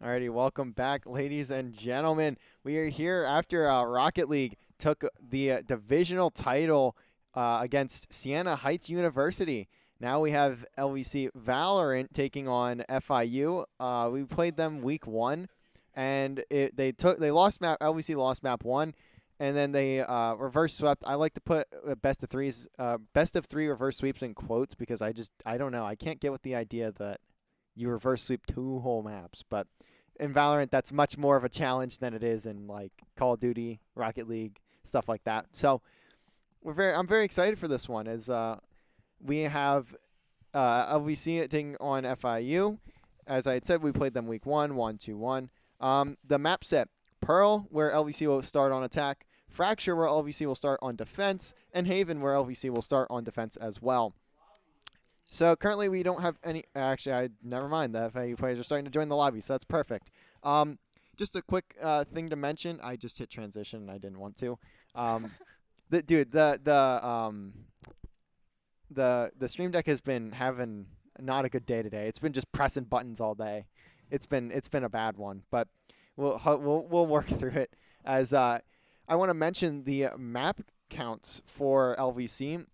Alrighty, welcome back, ladies and gentlemen. We are here after Rocket League took the divisional title against Siena Heights University. Now we have LVC Valorant taking on FIU. We played them week 1, and they lost map. LVC lost map 1, and then they reverse swept. I like to put best of 3 reverse sweeps in quotes because I don't know. I can't get with the idea that you reverse sweep 2 whole maps, but in Valorant, that's much more of a challenge than it is in like Call of Duty, Rocket League, stuff like that. So I'm very excited for this one as we have LVC taking on FIU. As I had said, we played them week 1, 1-2-1. The map set: Pearl, where LVC will start on attack; Fracture, where LVC will start on defense; and Haven, where LVC will start on defense as well. So currently we don't have any. Actually, never mind. The FIU players are starting to join the lobby, so that's perfect. Just a quick thing to mention. I just hit transition and I didn't want to. The Stream Deck has been having not a good day today. It's been just pressing buttons all day. It's been a bad one, but we'll work through it. As I want to mention the map counts for LVC.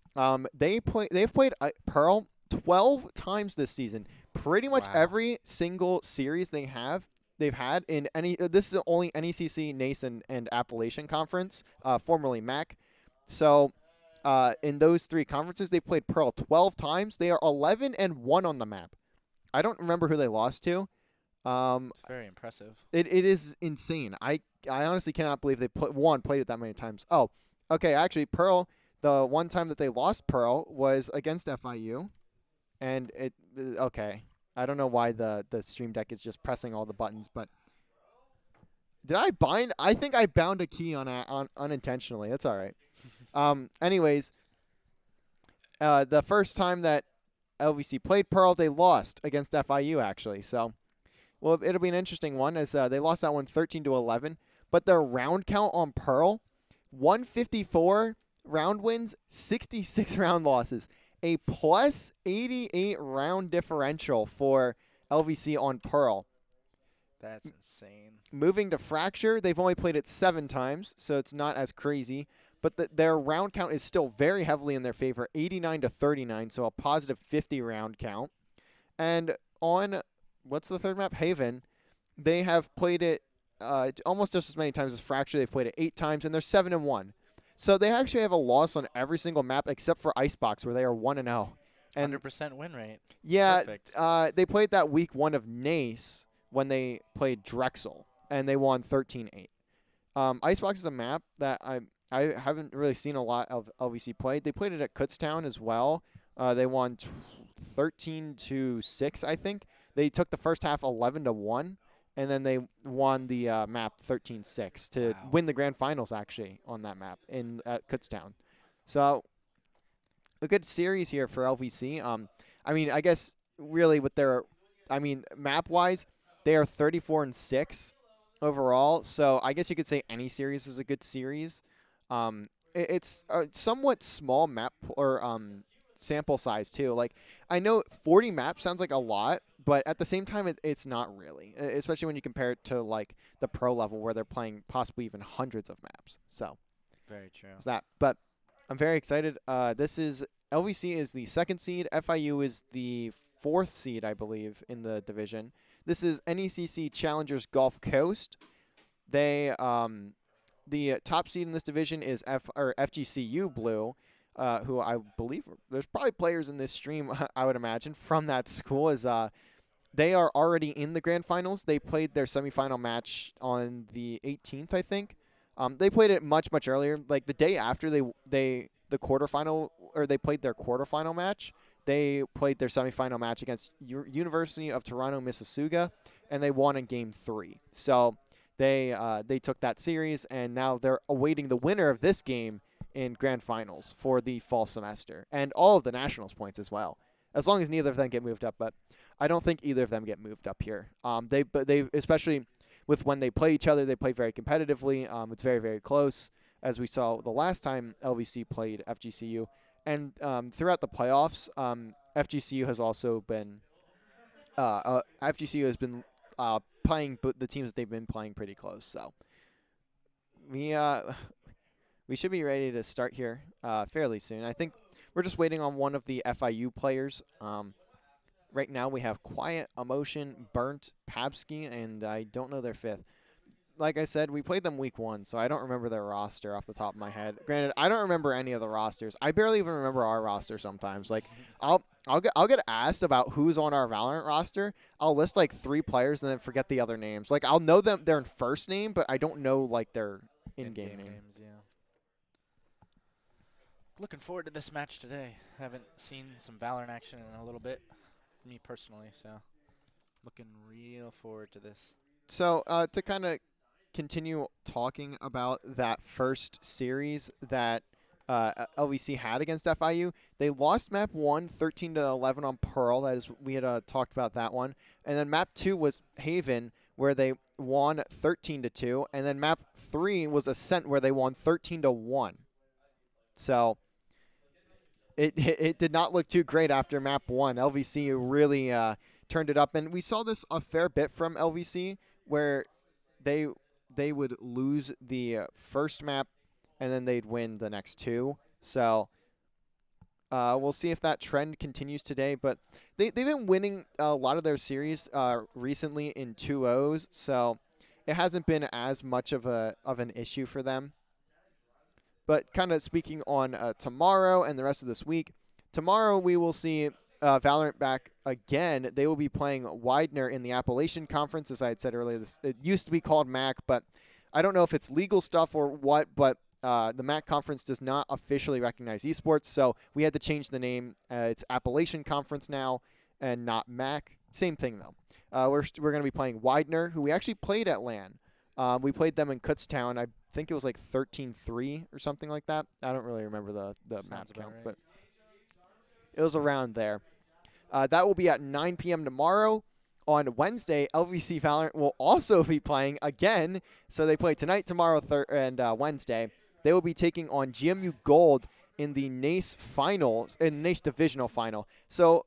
They've played Pearl 12 times this season. Pretty much every single series they've had in any. This is only NECC, NACE, and Appalachian Conference, formerly MAC. So in those 3 conferences, they've played Pearl 12 times. They are 11-1 on the map. I don't remember who they lost to. It's very impressive. It is insane. I honestly cannot believe they played it that many times. Oh, okay. Actually, Pearl. The one time that they lost Pearl was against FIU, and okay. I don't know why the Stream Deck is just pressing all the buttons, but did I bind? I think I bound a key on unintentionally. That's all right. Anyways, the first time that LVC played Pearl, they lost against FIU actually. So Well, it'll be an interesting one as they lost that one 13-11. But their round count on Pearl, 154 round wins, 66 round losses. A plus 88 round differential for LVC on Pearl. That's insane. Moving to Fracture, they've only played it 7 times, so it's not as crazy. But their round count is still very heavily in their favor, 89-39, so a positive 50 round count. And on, what's the third map? Haven, they have played it almost just as many times as Fracture. They've played it 8 times, and they're 7-1. So they actually have a loss on every single map except for Icebox, where they are 1-0. And 100% win rate. yeah, Perfect. they played that week 1 of NECC when they played Drexel, and they won 13-8. Icebox is a map that I haven't really seen a lot of LVC play. They played it at Kutztown as well. They won 13-6, I think. They took the first half 11-1, and then they won the map 13-6 to win the grand finals actually on that map at Kutztown. So a good series here for LVC. I mean, I guess really with their, map wise, they are 34-6 overall. So I guess you could say any series is a good series. It's a somewhat small map or sample size too. Like I know 40 maps sounds like a lot, but at the same time it's not really, especially when you compare it to like the pro level where they're playing possibly even hundreds of maps. So Very true. it's that. But I'm very excited. This is LVC is the 2nd seed. FIU is the 4th seed, I believe, in the division. This is NECC Challengers Gulf Coast. They the top seed in this division is FGCU Blue, who I believe there's probably players in this stream I would imagine from that school. As they are already in the grand finals. They played their semifinal match on the 18th, I think. They played it much earlier, like the day after the quarterfinal, or they played their quarterfinal match. They played their semifinal match against University of Toronto Mississauga, and they won in Game 3. So they took that series, and now they're awaiting the winner of this game in grand finals for the fall semester and all of the nationals points as well, as long as neither of them get moved up. But I don't think either of them get moved up here. They especially with when they play each other, they play very competitively. It's very close, as we saw the last time LVC played FGCU. And throughout the playoffs, FGCU has also been playing the teams that they've been playing pretty close. So we should be ready to start here fairly soon. I think we're just waiting on one of the FIU players. Right now we have Quiet, Emotion, Burnt, Pabsky, and I don't know their 5th. Like I said, we played them week 1, so I don't remember their roster off the top of my head. Granted, I don't remember any of the rosters. I barely even remember our roster sometimes. Like, I'll get asked about who's on our Valorant roster. I'll list like 3 players and then forget the other names. Like, I'll know their first name, but I don't know like their in-game name. Names, yeah. Looking forward to this match today. Haven't seen some Valorant action in a little bit, me personally, so looking real forward to this. So to kind of continue talking about that first series that LVC had against FIU, they lost map 1 13-11 on Pearl. That is, we had talked about that one. And then map 2 was Haven, where they won 13-2, and then map 3 was Ascent, where they won 13-1. So it did not look too great after map 1. LVC really turned it up, and we saw this a fair bit from LVC, where they would lose the first map, and then they'd win the next 2. So we'll see if that trend continues today. But they've been winning a lot of their series recently in 2-0s, so it hasn't been as much of an issue for them. But kind of speaking on tomorrow and the rest of this week, tomorrow we will see Valorant back again. They will be playing Widener in the Appalachian Conference, as I had said earlier. It used to be called MAC, but I don't know if it's legal stuff or what, but the MAC Conference does not officially recognize esports, so we had to change the name. It's Appalachian Conference now and not MAC. Same thing, though. We're going to be playing Widener, who we actually played at LAN. We played them in Kutztown. I think it was like 13-3 or something like that. I don't really remember the map count, right. but it was around there. That will be at 9 p.m. tomorrow. On Wednesday, LVC Valorant will also be playing again. So they play tonight, tomorrow, and Wednesday. They will be taking on GMU Gold in the NECC finals, in NECC divisional final. So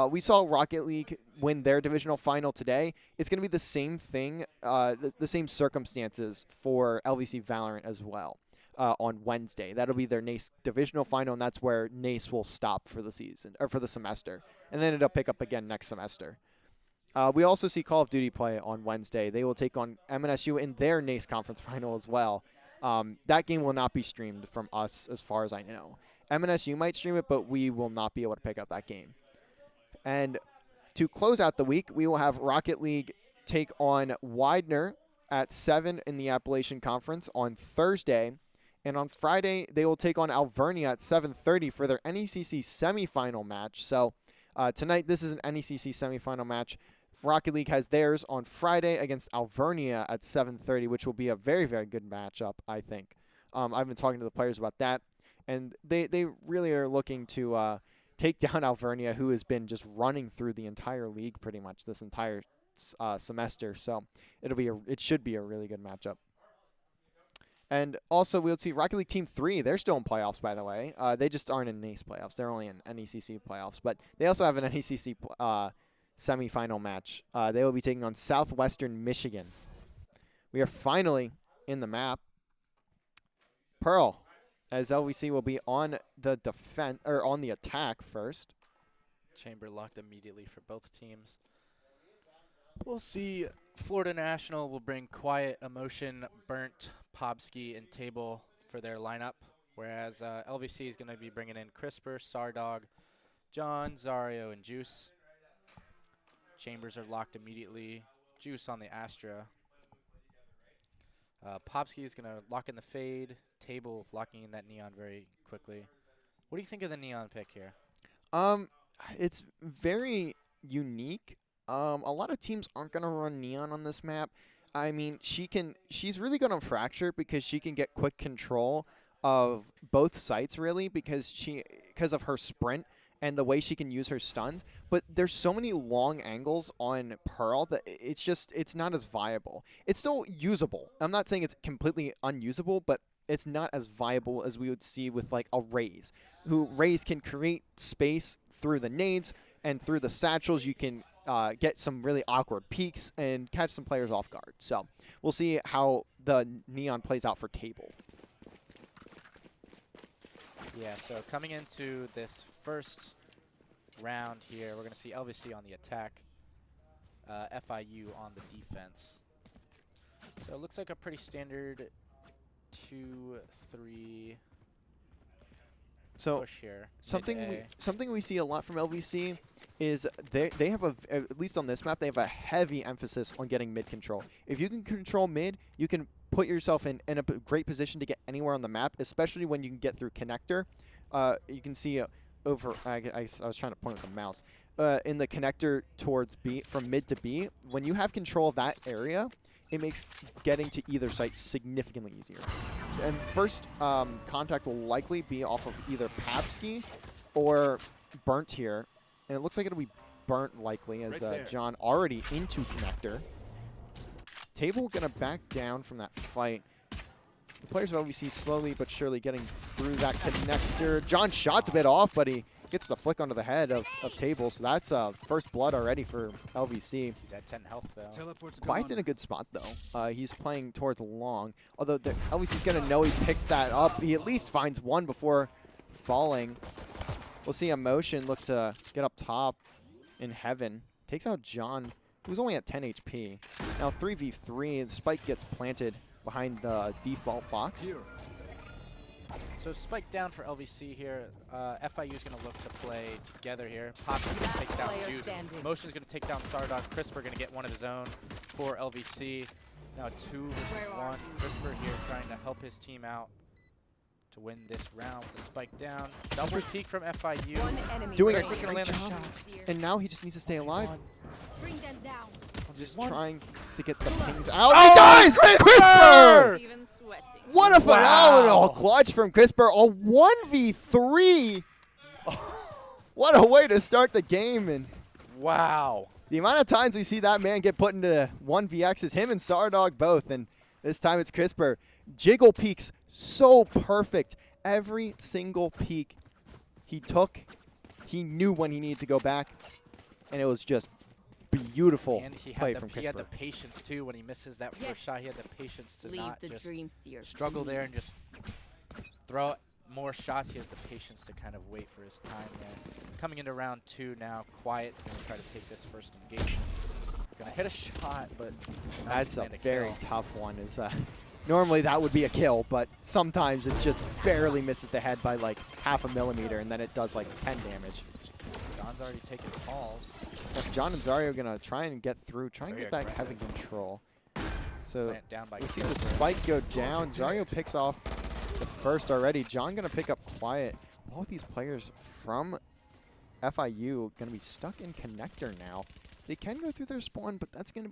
we saw Rocket League win their divisional final today. It's going to be the same thing, the same circumstances for LVC Valorant as well on Wednesday. That'll be their NECC divisional final, and that's where NECC will stop for the season or for the semester, and then it'll pick up again next semester. We also see Call of Duty play on Wednesday. They will take on MNSU in their NECC conference final as well. That game will not be streamed from us as far as I know. MNSU might stream it, but we will not be able to pick up that game. And to close out the week, we will have Rocket League take on Widener at 7 in the Appalachian Conference on Thursday. And on Friday, they will take on Alvernia at 7:30 for their NECC semifinal match. So tonight, this is an NECC semifinal match. Rocket League has theirs on Friday against Alvernia at 7:30, which will be a very, very good matchup, I think. I've been talking to the players about that, and they really are looking to take down Alvernia, who has been just running through the entire league pretty much this entire semester. So it should be a really good matchup. And also, we'll see Rocket League Team 3. They're still in playoffs, by the way. They just aren't in NECC playoffs. They're only in NECC playoffs. But they also have an NECC semifinal match. They will be taking on Southwestern Michigan. We are finally in the map. Pearl, as LVC will be on the defense or on the attack first. Chamber locked immediately for both teams. We'll see. Florida National will bring Quiet, Emotion, Burnt, Pobsky, and Table for their lineup, whereas LVC is going to be bringing in Crisper, Sardog, John, Zario, and Juice. Chambers are locked immediately. Juice on the Astra. Pobsky is going to lock in the Fade. Table locking in that Neon very quickly. What do you think of the Neon pick here? It's very unique. A lot of teams aren't going to run Neon on this map. I mean, she's really good on Fracture because she can get quick control of both sites, really, because of her sprint and the way she can use her stuns. But there's so many long angles on Pearl that it's not as viable. It's still usable. I'm not saying it's completely unusable, but it's not as viable as we would see with like a Raze, who Raze can create space through the nades and through the satchels. You can get some really awkward peaks and catch some players off guard. So we'll see how the Neon plays out for Table. Yeah, so coming into this first round here, we're going to see LVC on the attack, FIU on the defense. So it looks like a pretty standard 2-3 push here. Something we see a lot from LVC is they have at least on this map, they have a heavy emphasis on getting mid control. If you can control mid, you can put yourself in a great position to get anywhere on the map, especially when you can get through connector. You can see over, I was trying to point with the mouse, in the connector towards B, from mid to B, when you have control of that area, it makes getting to either site significantly easier. And first contact will likely be off of either Papsky or Burnt here. And it looks like it'll be Burnt likely as John already into connector. Table going to back down from that fight. The players of LVC slowly but surely getting through that connector. John shot's a bit off, but he gets the flick onto the head of Table. So that's first blood already for LVC. He's at 10 health, though. Quiet's in a good spot, though. He's playing towards long. Although LVC's going to know he picks that up. He at least finds one before falling. We'll see Emotion look to get up top in heaven. Takes out John, who's only at 10 HP. Now 3v3, the Spike gets planted behind the default box. So Spike down for LVC here. FIU is going to look to play together here. Pop's going to take down Juice. Motion's going to take down Sardog. Crisper going to get one of his own for LVC. Now 2 versus 1. Crisper here trying to help his team out to win this round with the Spike down. Double peek from FIU. Doing a great job. And now he just needs to stay alive. Bring them down. Just trying to get the pings out. He dies! Crisper! Even sweating. What a phenomenal clutch from Crisper. A 1v3. What a way to start the game. And wow. The amount of times we see that man get put into 1vx is him and Sardog both, and this time it's Crisper. Jiggle peaks so perfect. Every single peak he took, he knew when he needed to go back, and it was just beautiful And he play had, from he had Crisper. the patience, too, when he misses that Yes. first shot. He had the patience to Leave not the just dream seers to struggle me. there and just throw out more shots. He has the patience to kind of wait for his time there. Coming into round 2 now, Quiet going to try to take this first engagement. Going to hit a shot, but not That's a land very kill. tough one. Normally that would be a kill, but sometimes it just barely misses the head by like half a millimeter, and then it does like 10 damage. John's already taken calls. John and Zario gonna try and get through, try and Very get that heavy aggressive. control. So Plant down by we see the Crisper. spike go down. Zario picks off the first already. John gonna pick up Quiet. Both these players from FIU gonna be stuck in connector now. They can go through their spawn, but that's gonna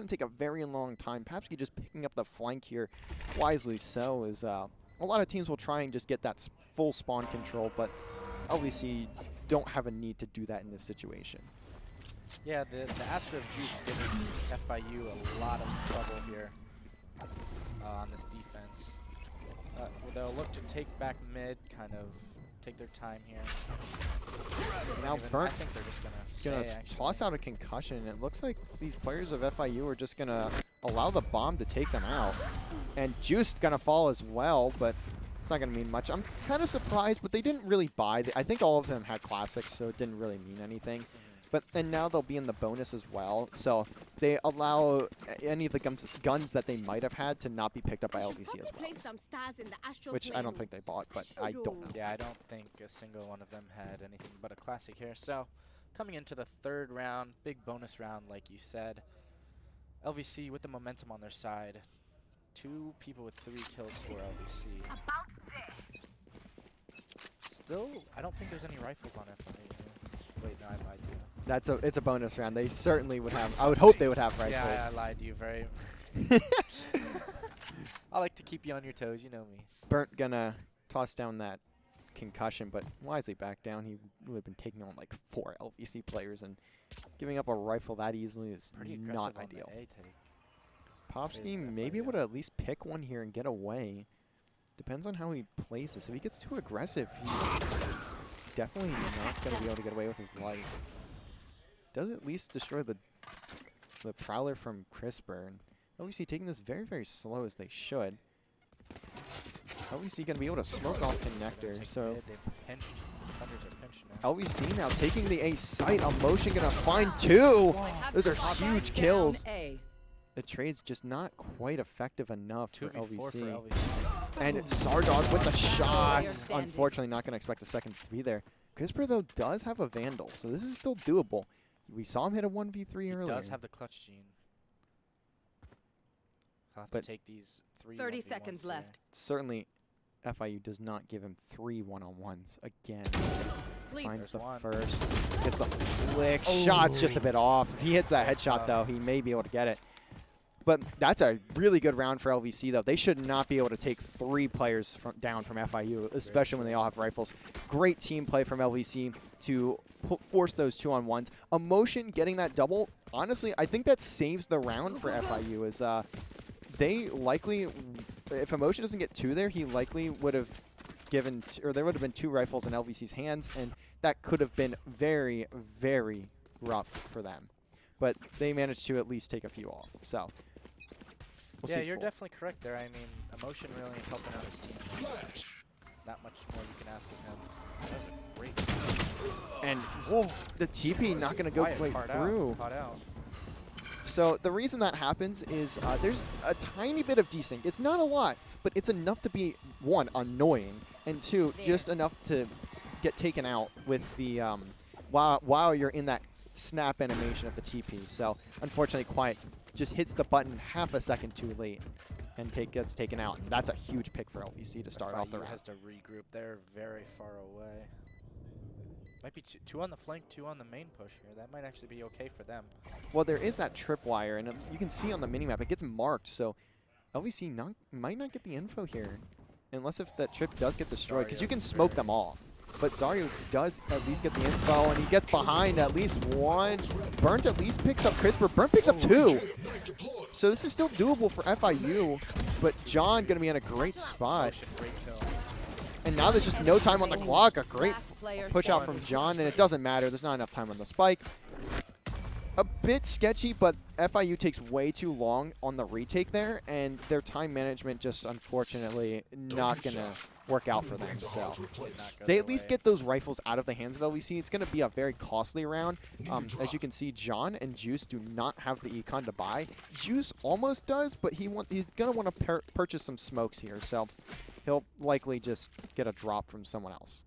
take a very long time. Papsky just picking up the flank here, wisely so, as a lot of teams will try and just get that full spawn control, but LVC don't have a need to do that in this situation. Yeah, the Astro of Juice giving FIU a lot of trouble here on this defense. They'll look to take back mid, kind of take their time here. Now I Burnt think they're just gonna stay, actually. toss out a concussion, and it looks like these players of FIU are just gonna allow the bomb to take them out. And Juice gonna fall as well, but it's not gonna mean much. I'm kind of surprised, but they didn't really buy. I think all of them had classics, so it didn't really mean anything. And now they'll be in the bonus as well, so they allow any of the guns that they might have had to not be picked up by LVC as well, Place some stars in the astral which I don't plane. think they bought, but I don't know. Yeah, I don't think a single one of them had anything but a classic here. So, coming into the third round, big bonus round, like you said. LVC with the momentum on their side. 2 people with 3 kills for LVC. Still, I don't think there's any rifles on FIU. Wait, no, I lied to you. It's a bonus round. They certainly would have. I would hope they would have rifles. Yeah, I lied to you very. I like to keep you on your toes, you know me. Burnt gonna toss down that concussion, but wisely back down. He would have been taking on like 4 LVC players, and giving up a rifle that easily is Pretty not aggressive on ideal. the A take. Popsky Is may be FIU. able to at least pick one here and get away. Depends on how he plays this. If he gets too aggressive, he's definitely not going to be able to get away with his life. Does at least destroy the Prowler from Crisper. And LVC taking this very, very slow as they should. LVC going to be able to smoke off connector. Take So mid, they've pinched. Thunders are pinched now. LVC now taking the A site. Emotion going to find 2. Those are huge kills. The trade's just not quite effective enough for 2v4 for LVC. LVC. And Sardog with the shots. Standing. Unfortunately, not going to expect a second to be there. Crisper, though, does have a Vandal, so this is still doable. We saw him hit a 1v3 He earlier. does have the clutch gene. He'll have But to take these 3 30 1v1s seconds here. left. Certainly, FIU does not give him 3 one-on-ones. Again, Sleep. finds the There's one. first. Gets the flick. Shot's just a bit off. If he hits that headshot, tough. though, he may be able to get it. But that's a really good round for LVC, though. They should not be able to take 3 players down from FIU, especially when they all have rifles. Great team play from LVC to force those 2-on-1s. Emotion getting that double, honestly, I think that saves the round for FIU. Is they likely, if Emotion doesn't get 2 there, he likely would have given, or there would have been 2 rifles in LVC's hands, and that could have been very, very rough for them. But they managed to at least take a few off. So. We'll Yeah, see you're full. definitely correct there. I mean, Emotion really helping out his team. Not much more you can ask of him. That was a great. And the TP not going to go Quiet quite caught through. Out. Caught out. So the reason that happens is there's a tiny bit of desync. It's not a lot, but it's enough to be, 1, annoying, and 2, just enough to get taken out with the while you're in that snap animation of the TP. So unfortunately, Quiet just hits the button half a second too late and gets taken out. And that's a huge pick for LVC to start off the FIU round. has to regroup. They're very far away. Might be 2 on the flank, 2 on the main push here. That might actually be okay for them. Well, there is that tripwire, and you can see on the minimap, it gets marked, so LVC might not get the info here, unless if that trip does get destroyed, because you can smoke them off. but Zario does at least get the info, and he gets behind at least one. Burnt at least picks up Crisper. Burnt picks up 2. So this is still doable for FIU, but John going to be in a great spot. Great kill. And now there's just no time on the clock. A great push out from John, and it doesn't matter. There's not enough time on the spike. A bit sketchy, but FIU takes way too long on the retake there, and their time management just unfortunately not going to work out for them. So they at least get those rifles out of the hands of LVC. It's going to be a very costly round. As you can see, John and Juice do not have the econ to buy. Juice almost does, but he's going to want to purchase some smokes here. So he'll likely just get a drop from someone else.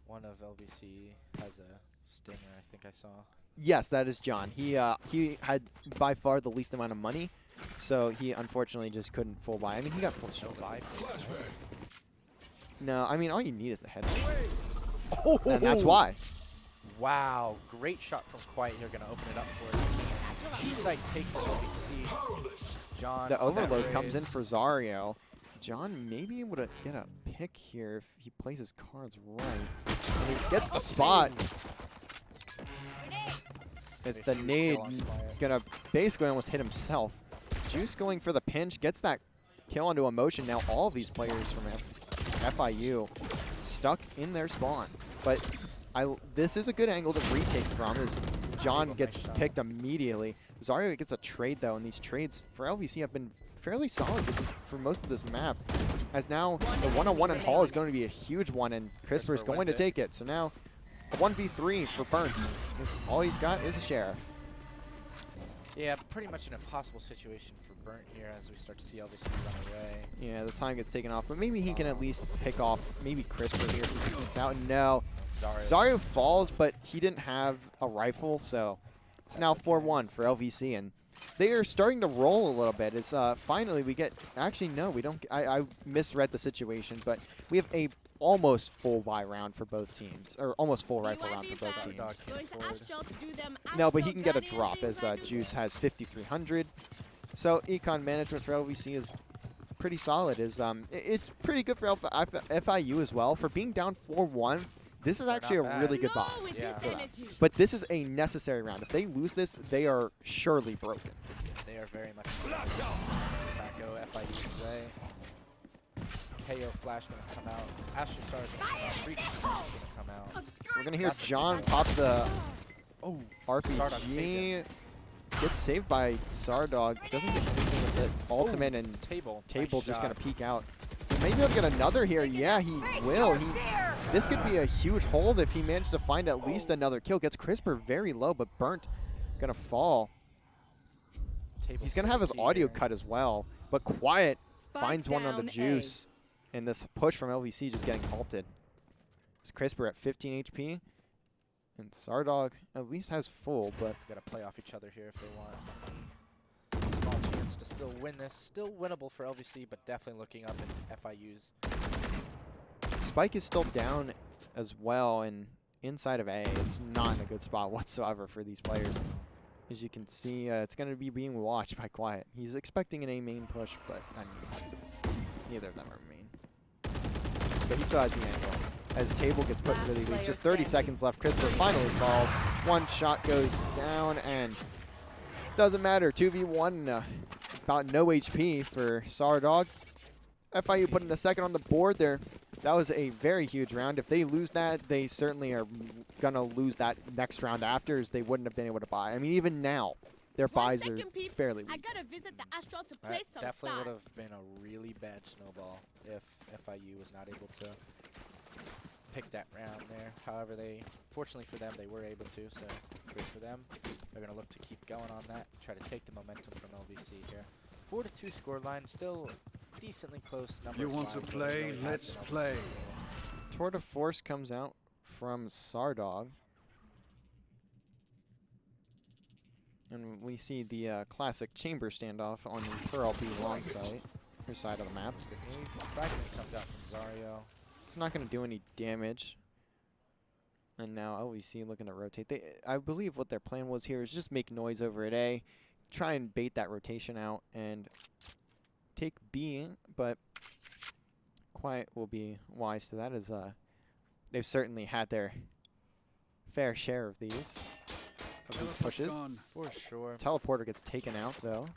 One of LVC has a stinger, I think I saw. Yes, that is John. He had by far the least amount of money, so he unfortunately just couldn't full buy. I mean, he got full shield. No, I mean, all you need is the headshot. Oh, And that's why. Wow, great shot from Quiet here, gonna open it up for his team. G-side take for LVC. John. The overload comes in for Zario. John may be able to get a pick here if he plays his cards right. And he gets the spot. It's the nade gonna basically almost hit himself. Juice going for the pinch, gets that kill onto Emotion. Now all of these players from FIU stuck in their spawn. But this is a good angle to retake from as John gets picked immediately. Zario gets a trade though, and these trades for LVC have been fairly solid for most of this map. As now the one-on-one in Hall is going to be a huge one, and Crisper is going to take it. So now a 1v3 for Burnt. All he's got is a sheriff. Yeah, pretty much an impossible situation for Burnt here as we start to see LVC run away. Yeah, the time gets taken off, but maybe he can at least pick off maybe Crisper here if he eats out. No. Zario falls, but he didn't have a rifle, so it's now 4-1 for LVC, and they are starting to roll a little bit. It's finally we get, actually no, we don't. I misread the situation, but we have a almost full buy round for both teams, or almost full rifle round for both teams. No, but he can get a drop as Juice has 5,300. So econ management for LVC is pretty solid. It's pretty good for FIU as well for being down 4-1. This is actually a really good buy. Yeah. But this is a necessary round. If they lose this, they are surely broken. They are very much does not go FIU's way. KO Flash gonna come out. Astro Star is gonna come out. Breach is gonna come out. We're gonna hear John pop the RPG. Gets saved by Sardog. Doesn't get anything with the ultimate, and Table nice just gonna peek out. Maybe he'll get another here. Yeah, he will. This could be a huge hold if he manages to find at least another kill. Gets Crisper very low, but Burnt gonna fall. He's gonna have his audio cut as well, but Quiet finds one on the Juice, and this push from LVC just getting halted. It's Crisper at 15 HP, and Sardog at least has full, but gotta play off each other here if they want. Small chance to still win this. Still winnable for LVC, but definitely looking up in FIU's. Spike is still down as well, and inside of A, it's not in a good spot whatsoever for these players. As you can see, it's going to be being watched by Quiet. He's expecting an A main push, but I mean, neither of them are main. But he still has the angle. As Table gets put really weak, just 30 seconds left. Crisper finally falls. One shot goes down, and doesn't matter. 2v1, about no HP for Sardog. FIU putting a second on the board there. That was a very huge round. If they lose that, they certainly are going to lose that next round after, as they wouldn't have been able to buy. I mean, even now, their buys are fairly weak. I gotta visit the Astral to play some definitely stars. would have been a really bad snowball if FIU was not able to pick that round there. However, fortunately for them, they were able to, so great for them. They're going to look to keep going on that, try to take the momentum from LVC here. 4-2 scoreline, still decently close. You want to play? Let's play. Tour de Force comes out from Sardog. And we see the classic chamber standoff on the Pearl B long side, her side of the map. Fragment comes out from Zario. It's not going to do any damage. And now LVC looking to rotate. I believe what their plan was here is just make noise over at A, try and bait that rotation out, and take B, but Quiet will be wise to that, as they've certainly had their fair share of these pushes. For sure. Teleporter gets taken out, though.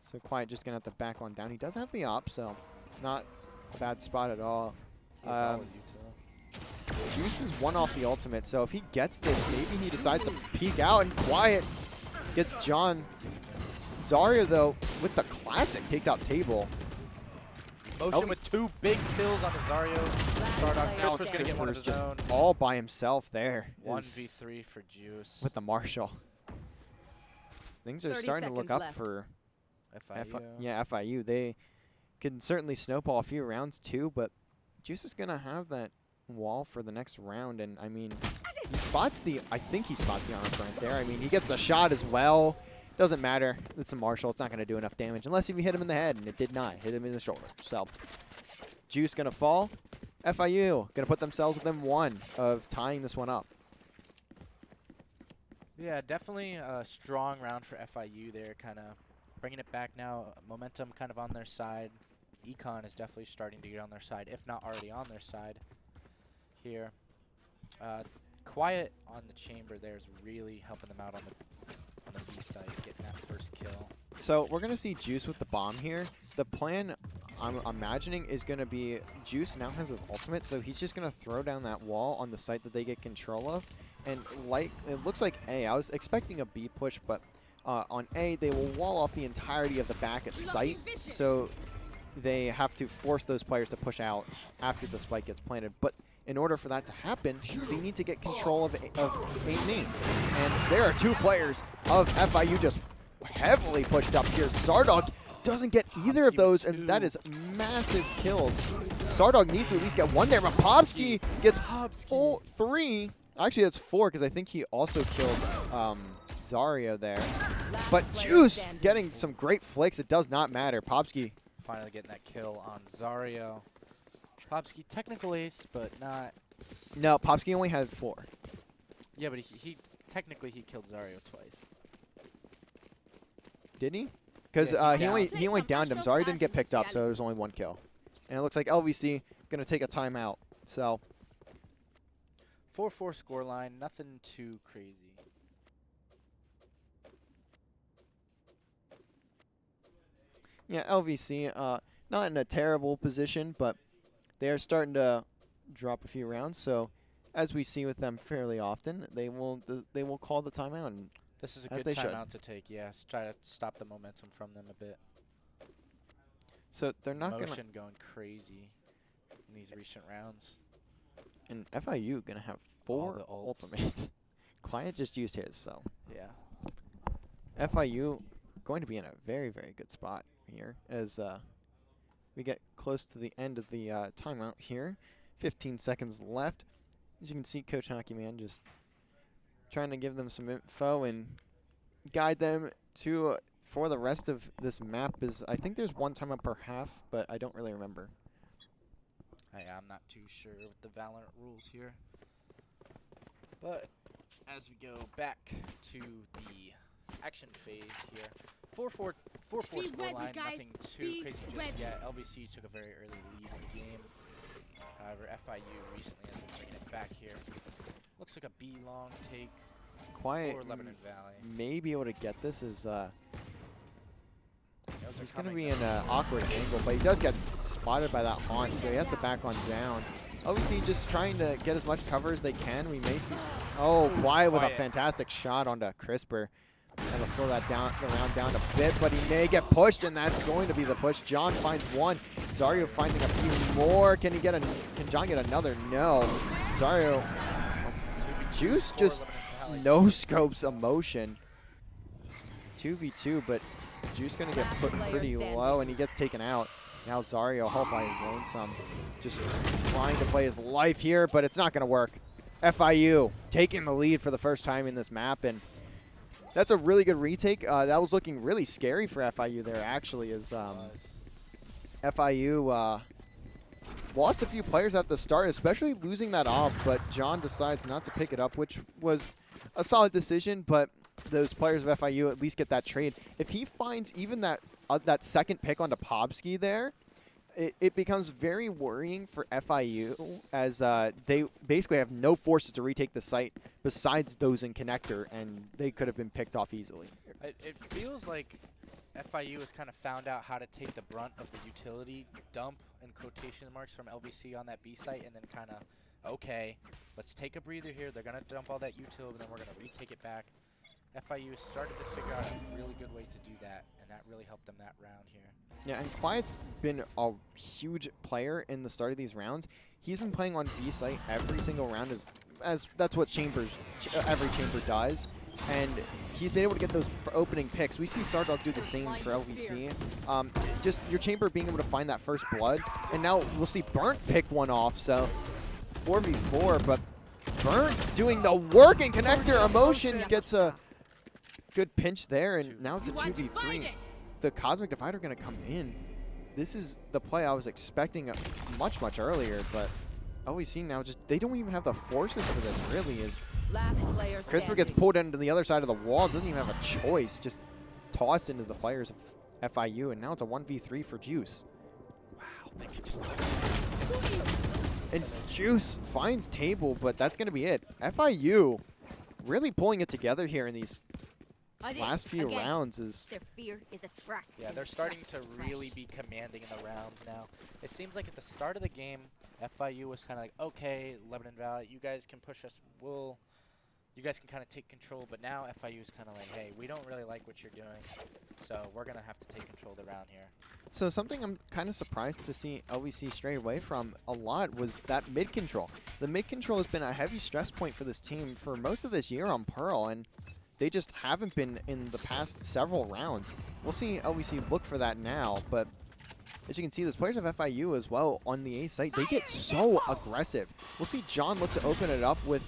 So Quiet just going to have to back on down. He does have the op, so not a bad spot at all. Juice is one off the ultimate, so if he gets this, maybe he decides to peek out, and Quiet gets John. Zarya, though, with the classic, takes out Table. Motion with 2 big kills on the Zarya. Stardog Now Crisper's going to get one of his just own. all by himself there. 1v3 for Juice. With the Marshall. Things are 30 starting to look seconds up left. for FIU. FIU. They can certainly snowball a few rounds too, but Juice is going to have that wall for the next round. And, I mean, he spots the, I think he spots the armor burnt there. I mean, he gets the shot as well. Doesn't matter. It's a Marshall. It's not going to do enough damage unless if you hit him in the head, and it did not. Hit him in the shoulder. So, Juice going to fall. FIU going to put themselves within 1 of tying this one up. Yeah, definitely a strong round for FIU there, kind of bringing it back now. Momentum kind of on their side. Econ is definitely starting to get on their side, if not already on their side here. Quiet on the chamber there is really helping them out on the B side, getting that first kill. So we're going to see Juice with the bomb here. The plan, I'm imagining, is going to be Juice now has his ultimate, so he's just going to throw down that wall on the site that they get control of. And like it looks like A. I was expecting a B push, but on A, they will wall off the entirety of the back at site, so they have to force those players to push out after the spike gets planted. But in order for that to happen, they need to get control of A-main. And there are 2 players of FIU just heavily pushed up here. Sardog doesn't get either of those, and that is massive kills. Sardog needs to at least get 1 there, but Popsky gets 3. Actually, that's 4, because I think he also killed Zarya there. But Juice getting some great flicks. It does not matter. Popsky Finally getting that kill on Zarya. Popsky technical ace, but not. No, Popsky only had 4. Yeah, but he technically he killed Zarya twice. Did he? Because Yeah, he only downed him. Zarya didn't get picked up, so it was only 1 kill. And it looks like LVC gonna take a timeout. So 4-4 scoreline, nothing too crazy. yeah, LVC not in a terrible position, but they are starting to drop a few rounds. So as we see with them fairly often, they will call the timeout. And This is a as good they should. timeout to take. Yes, try to stop the momentum from them a bit. so they're not gonna. Motion going crazy in these recent rounds. And FIU gonna have All 4 the ults. ultimates. Quiet just used his, so Yeah. FIU going to be in a very, very good spot here as we get close to the end of the timeout here. 15 seconds left. As you can see, Coach Hockey Man just trying to give them some info and guide them to for the rest of this map. Is I think there's 1 timeout per half, but I don't really remember. I'm not too sure with the Valorant rules here. But as we go back to the action phase here, 4-4 Be ready, scoreline, guys. nothing too Be crazy just ready. yet. LVC took a very early lead in the game. However, FIU recently has been bringing it back here. Looks like a B long take Quiet for Lebanon Valley. may be able to get this as Those are he's going to coming be in an awkward angle, but he does get spotted by that haunt, so he has to back on down. Obviously, just trying to get as much cover as they can. We may see. Oh, Quiet with a Quiet. fantastic shot onto Crisper. That'll slow that down, the round down a bit, but he may get pushed, and that's going to be the push. John finds 1. Zaryo finding a few more. Can John get another? No. Zaryo. Juice just no scopes a motion. 2v2, but Juice gonna get put pretty low, and he gets taken out. Now Zaryo, helped by his lonesome, just trying to play his life here, but it's not gonna work. FIU taking the lead for the first time in this map, and that's a really good retake. That was looking really scary for FIU there, actually, as FIU lost a few players at the start, especially losing that op, but John decides not to pick it up, which was a solid decision, but those players of FIU at least get that trade. If he finds even that second pick onto Pobsky there, it becomes very worrying for FIU as they basically have no forces to retake the site besides those in connector, and they could have been picked off easily. It feels like FIU has kind of found out how to take the brunt of the utility dump in quotation marks from LVC on that B site, and then kind of, okay, let's take a breather here. They're going to dump all that util, and then we're going to retake it back. FIU started to figure out a really good way to do that, and that really helped them that round here. Yeah, and Quiet's been a huge player in the start of these rounds. He's been playing on B site every single round as that's what every chamber does, and he's been able to get those opening picks. We see Sardog do the same for LVC. Just your chamber being able to find that first blood, and now we'll see Burnt pick one off. So 4v4, but Burnt doing the work in connector. Emotion gets a good pinch there, and now it's a 2v3. The Cosmic Divider going to come in. This is the play I was expecting much, much earlier, but LVC now just, they don't even have the forces for this, really. Is CRISPR gets pulled into the other side of the wall, doesn't even have a choice, just tossed into the players of FIU, and now it's a 1v3 for Juice. Wow, they could just... And Juice finds table, but that's going to be it. FIU really pulling it together here in these last few rounds. Their fear is a trap. Yeah, they're starting to really be commanding in the rounds now. It seems like at the start of the game, FIU was kind of like, okay, Lebanon Valley, you guys can push us. You guys can kind of take control. But now FIU is kind of like, hey, we don't really like what you're doing, so we're going to have to take control of the round here. So something I'm kind of surprised to see LVC stray away from a lot was that mid control. The mid control has been a heavy stress point for this team for most of this year on Pearl, and they just haven't been in the past several rounds. We'll see LVC look for that now, but as you can see, those players of FIU as well on the A site, they get so aggressive. We'll see John look to open it up with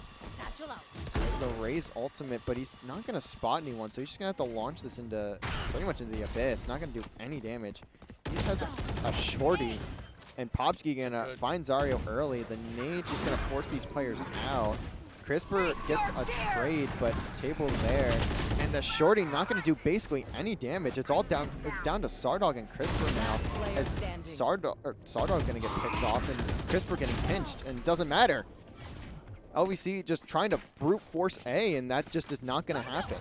the Raze ultimate, but he's not going to spot anyone, so he's just going to have to launch this into pretty much into the abyss. Not going to do any damage. He just has a shorty, and Popsky going to find Zario early. The nade just going to force these players out. CRISPR gets a trade, but table there, and the shorty not going to do basically any damage. It's all down. It's down to Sardog and CRISPR now. As Sardog going to get picked off, and CRISPR getting pinched, and it doesn't matter. LVC just trying to brute force A, and that just is not going to happen.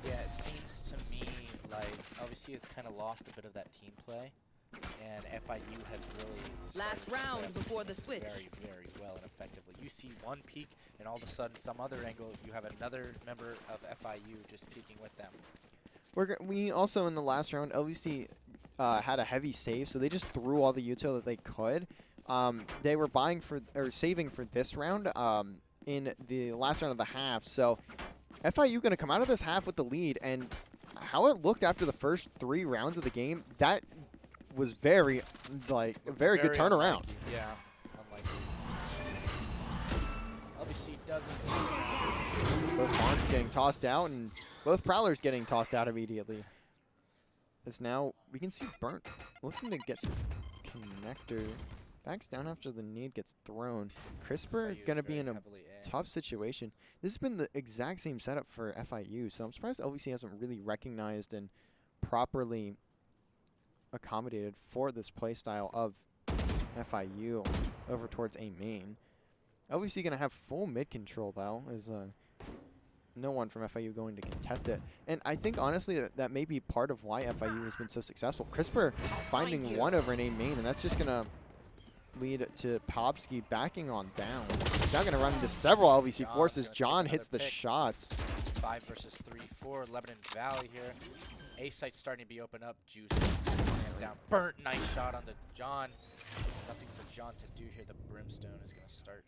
Yeah, it seems to me like LVC has kind of lost a bit of that team play, and FIU has really last round before the switch very, very well and effectively. You see one peek, and all of a sudden, some other angle, you have another member of FIU just peeking with them. We also, in the last round, LVC had a heavy save, so they just threw all the util that they could. They were buying for, or saving for this round in the last round of the half. So FIU going to come out of this half with the lead, and how it looked after the first 3 rounds of the game, that was very, like, a very good turnaround. Unlikely. Yeah, unlikely. LVC doesn't. Both Haunts getting tossed out, and both Prowlers getting tossed out immediately. As now we can see Burnt looking to get connector. Backs down after the nade gets thrown. CRISPR going to be in a tough situation. This has been the exact same setup for FIU, so I'm surprised LVC hasn't really recognized and properly accommodated for this playstyle of FIU over towards A main. LVC going to have full mid control, though, as no one from FIU going to contest it. And I think, honestly, that may be part of why FIU has been so successful. CRISPR finding one over in A main, and that's just going to lead to Popsky backing on down. He's now going to run into several LVC forces. John hits the shots. 5 versus 3 for Lebanon Valley here. A site's starting to be open up. Juice down. Burnt. Nice shot onto John. Nothing for John to do here. The Brimstone is going to start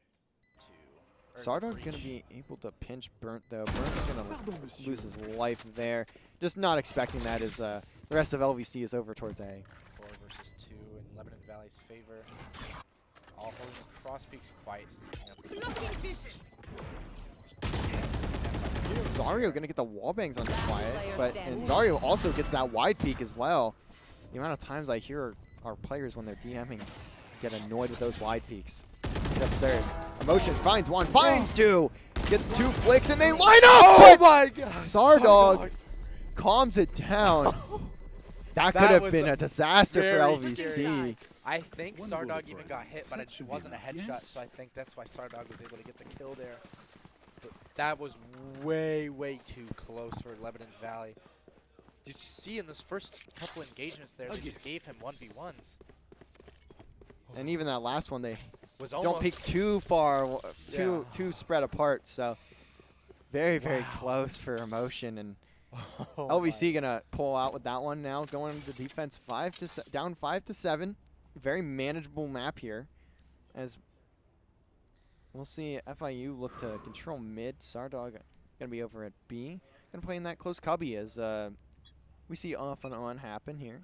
to... Sardog going to be able to pinch Burnt, though. Burnt's going to lose his life there. Just not expecting that as the rest of LVC is over towards A. 4 versus 2 in Lebanon Valley's favor. All holding the cross peaks quiet. Zario going to get the wall bangs on Quiet, and Zario also gets that wide peek as well. The amount of times I hear our players when they're DMing get annoyed with those wide peeks. It's absurd. Emotion finds one, finds 2, gets 2 flicks, and they line up! Oh my God! Sardog calms it down. That could That have was been a disaster for very LVC. scary. I think One Sardog bullet even break. got hit, but Set it should be wasn't a enough, headshot, yes? so I think that's why Sardog was able to get the kill there. But that was way, way too close for Lebanon Valley. Did you see in this first couple engagements there, they just gave him 1v1s? And even that last one, they Was don't almost peek too far, too Yeah. spread apart. So very, very Wow. close for emotion. And Oh LVC gonna pull out with that one now, going into defense down 5-7. Very manageable map here, as we'll see FIU look to control mid. Sardog gonna be over at B, gonna play in that close cubby as we see off and on happen here.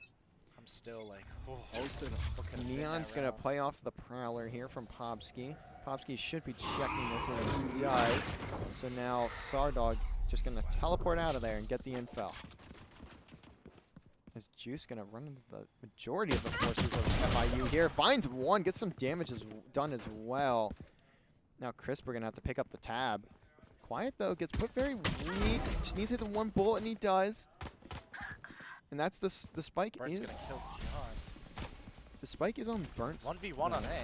I'm still like, All set up. what could have been Neon's that gonna round? play off the Prowler here from Pobsky. Pobsky should be checking this, and he does. So now Sardog just gonna teleport out of there and get the info. Is Juice gonna run into the majority of the forces of FIU here? Finds one, gets some damage done as well. Now Crisp, we're gonna have to pick up the tab. Quiet though, gets put very weak. Just needs to hit the one bullet, and he does. And that's the spike Burnt's is gonna kill John. the spike is on Burnt. 1v1 on A.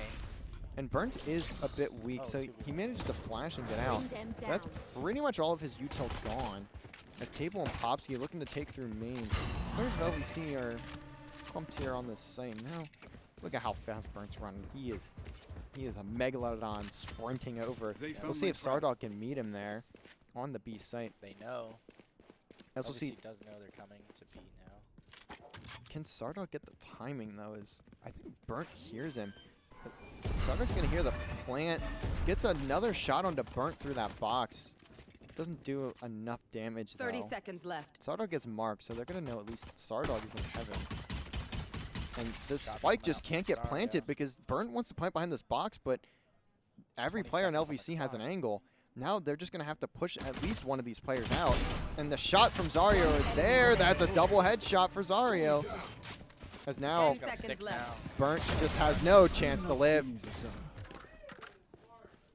And Burnt is a bit weak, Oh, so 2v1. he manages to flash and get out. Bring them down. That's pretty much all of his util gone. As Table and Popsky looking to take through main. These players of LVC are clumped here on this site. Now, look at how fast Burnt's running. He is a megalodon sprinting over. They We'll found see my if friend. Sardog can meet him there on the B site. They know. As we'll see, LVC does know they're coming to B now. can Sardog get the timing though? I think Burnt hears him. But Sardog's gonna hear the plant. Gets another shot onto Burnt through that box. Doesn't do enough damage 30 though. seconds left. Sardog gets marked, so they're gonna know at least Sardog is in heaven. And the Shots spike coming just out can't from get planted Zario. because Burnt wants to plant behind this box, but every 20 player on seconds on the LVC has an clock. angle. Now they're just gonna have to push at least one of these players out. And the shot from Zario is there. That's a double headshot for Zario. As now 10 It's gonna seconds stick left. now. Burnt just has no chance to live. Easy, son.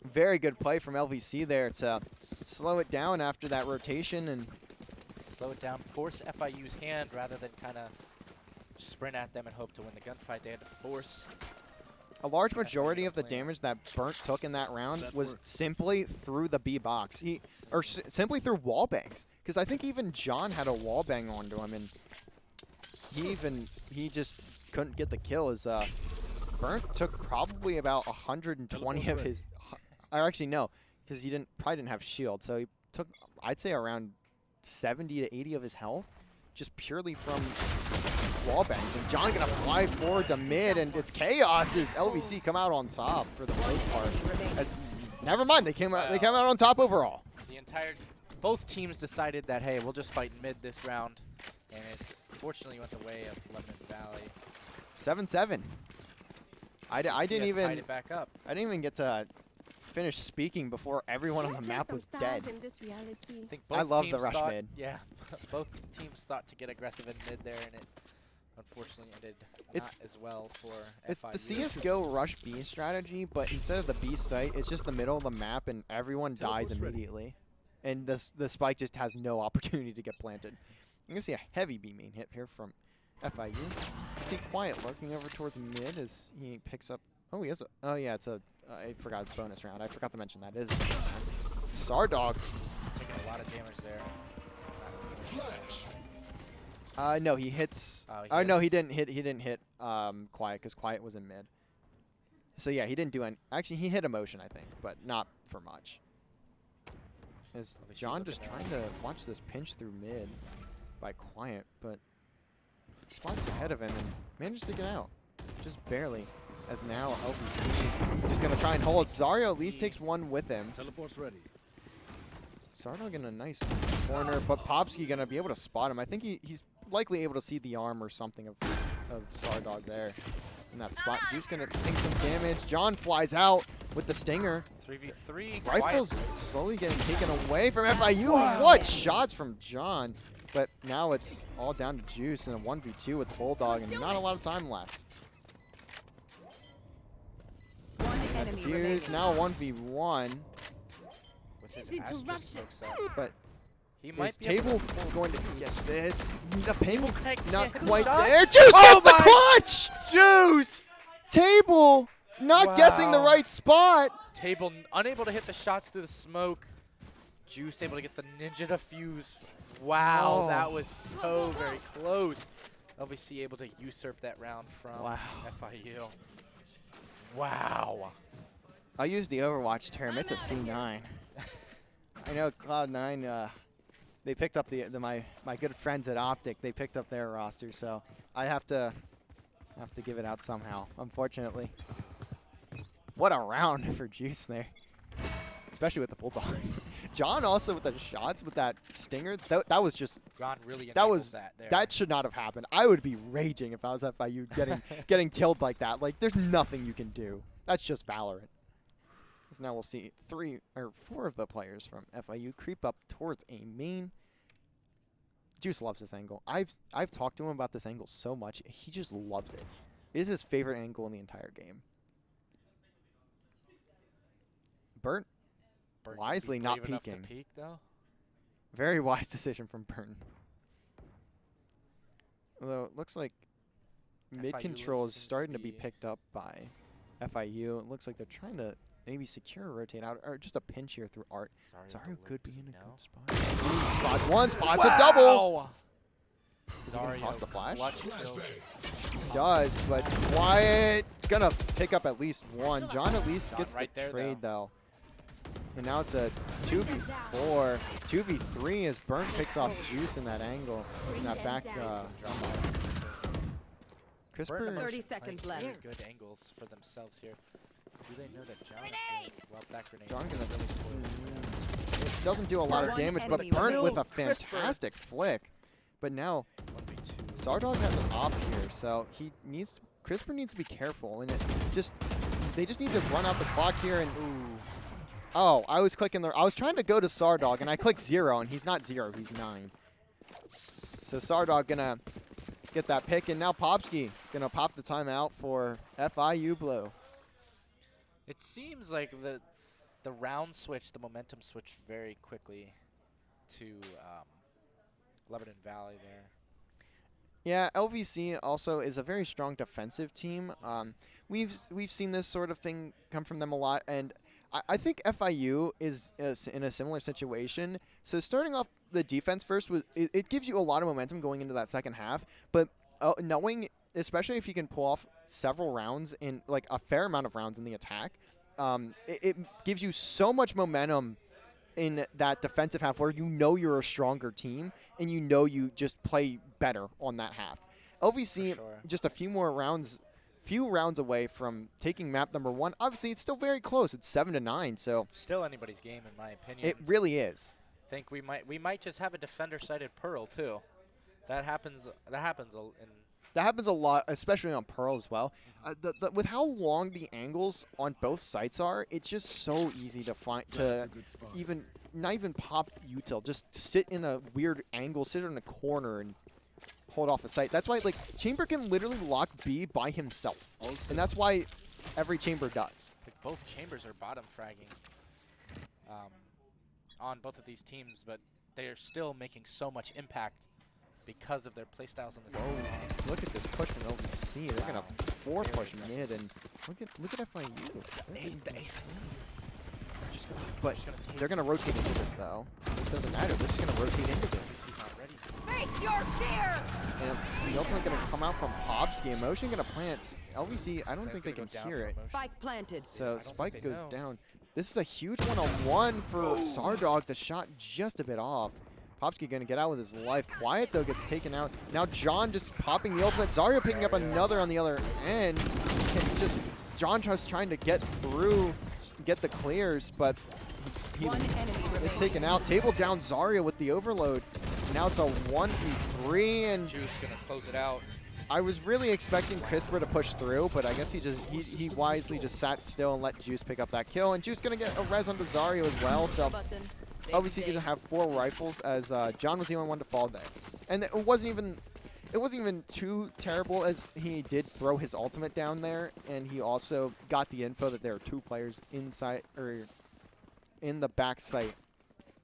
Very good play from LVC there to slow it down after that rotation, and Slow it down, force FIU's hand rather than kind of sprint at them and hope to win the gunfight. They had to force. a large FIU majority to of the plan. damage that Burnt took in that round That was worked. simply through the B box. Simply through wall bangs. Because I think even John had a wall bang onto him, and he just couldn't get the kill. As Burnt took probably about 120 of Teleport's his, or actually no, because he probably didn't have shield, so he took, I'd say, around 70 to 80 of his health, just purely from wall bangs. And John gonna fly forward to mid, and it's chaos as LVC come out on top for the most part. As, never mind, they came out on top overall. Both teams decided that, hey, we'll just fight mid this round. And it fortunately went the way of Lebanon Valley. 7-7. I didn't CS tied even it back up. get to finish speaking before everyone on the map was dead. In this reality. I think I both love the teams rush thought, mid. Yeah, both teams thought to get aggressive in mid there, and it unfortunately ended It's- not as well for It's FIU. the CSGO rush B strategy, but instead of the B site, it's just the middle of the map, and everyone dies Teleport's ready. immediately. And the spike just has no opportunity to get planted. You're going to see a heavy B main hit here from FIU. You see Quiet lurking over towards mid as he picks up. Oh, he has a. Oh, yeah, it's a. I forgot it's bonus round. I forgot to mention that. It is a bonus round. Sardog. Taking a lot of damage there. No, he hits. Oh, No, he hits. didn't hit. He didn't hit Quiet because Quiet was in mid. So yeah, he didn't do any. Actually, he hit emotion, I think, but not for much. Is Obviously John looking just at- trying to watch this pinch through mid by Quiet, but spots ahead of him and managed to get out, just barely. As now LVC just gonna try and hold. Zario at least takes one with him. Teleport's ready. Sardog in a nice corner, but Popsky gonna be able to spot him. I think he's likely able to see the arm or something of Sardog there in that spot. Juice gonna take some damage. John flies out with the stinger. 3v3. Rifles Quiet. slowly getting taken away from FIU. What shots from John? But now it's all down to Juice in a 1v2 with Bulldog, and not a lot of time left. One enemy Fuse remaining. now 1v1. With his Easy to Astra rush it. soaks up. But He Is might be able Table to pull going to through. get this? The Table not get the quite shot. there. Juice Oh gets the my- clutch! Juice! Table not guessing the Wow. right spot. Table unable to hit the shots through the smoke. Juice able to get the ninja defuse. Wow, Oh. that was so very close. LVC able to usurp that round from Wow. FIU. Wow. I'll use the Overwatch term. It's a C9. I know Cloud9, they picked up my good friends at Optic. They picked up their roster, so I have to give it out somehow, unfortunately. What a round for Juice there, especially with the Bulldog. John also with the shots with that stinger. That was just John really that enabled was that there. that should not have happened. I would be raging if I was FIU getting killed like that. Like there's nothing you can do. That's just Valorant. So now we'll see 3 or 4 of the players from FIU creep up towards a main. Juice loves this angle. I've talked to him about this angle so much. He just loves it. It is his favorite angle in the entire game. Burnt Burton wisely be not brave enough to peeking. peek though. Very wise decision from Burton. Although it looks like mid FIU control is seems to starting to be be- picked up by FIU. It looks like they're trying to maybe secure a rotate out or just a pinch here through Art. Zario could be in a good spot. Ooh, spots one, spots a double. Is he gonna toss the flash? He does, but Wyatt gonna pick up at least one. John at least John gets right the there, trade though. And now it's a 2v4, 2v3 as Burnt picks off Juice in that angle, in that back. Crisper. 30 seconds left. Good angles for themselves here. Do they know that John? Well, that grenade. John gonna really spoil it. It doesn't do a lot of One damage, but enemy Burnt with a remaining. Crisper. fantastic flick. But now 1v2. Sardog has an op here, so Crisper needs to be careful, and they just need to run out the clock here and ooh. Oh, I was trying to go to Sardog and I clicked 0 and he's not 0, he's 9. So Sardog gonna get that pick and now Popsky gonna pop the timeout for FIU Blue. It seems like the round switch, the momentum switched very quickly to Lebanon Valley there. Yeah, LVC also is a very strong defensive team. We've seen this sort of thing come from them a lot, and I think FIU is in a similar situation. So starting off the defense first, it gives you a lot of momentum going into that second half, but knowing, especially if you can pull off several rounds in, like a fair amount of rounds in the attack, it gives you so much momentum in that defensive half where you know you're a stronger team and you know you just play better on that half. LVC, For sure. just a few rounds away from taking map number 1. Obviously, it's still very close. It's 7-9, so Still anybody's game, in my opinion. it really is. think we might just have a defender sided Pearl too. That happens in That happens a lot, especially on Pearl as well. With how long the angles on both sites are, it's just so easy to find not even pop util. Just sit in a weird angle, sit in a corner, and hold off a site. That's why Chamber can literally lock B by himself, and that's why every Chamber does. like both chambers are bottom fragging on both of these teams, but they are still making so much impact because of their playstyles in this game. Look at this push from LVC. They're gonna push mid, and look at FIU. But they're gonna rotate into this though. It doesn't matter. They're just gonna rotate into this. He's not ready. Face your fear! And the ultimate gonna come out from Popsky. Emotion gonna plant. LVC, I don't think they can hear it. Spike planted. So think Spike they goes know. down. This is a huge one-on-one for Sardog. The shot just a bit off. Popsky gonna get out with his life. Quiet though gets taken out. Now John just popping the ultimate. Zario picking up another on the other end. John just trying to get through, get the clears, but One enemy it's remaining. taken out. Table down Zario with the overload. Now it's a 1v3, and Juice gonna close it out. I was really expecting Crisper to push through, but I guess he wisely just sat still and let Juice pick up that kill. And Juice gonna get a res onto Zario as well. So Button. Save obviously the gonna day. have 4 rifles as John was the only one to fall there. And it wasn't even too terrible as he did throw his ultimate down there, and he also got the info that there are 2 players inside or in the back site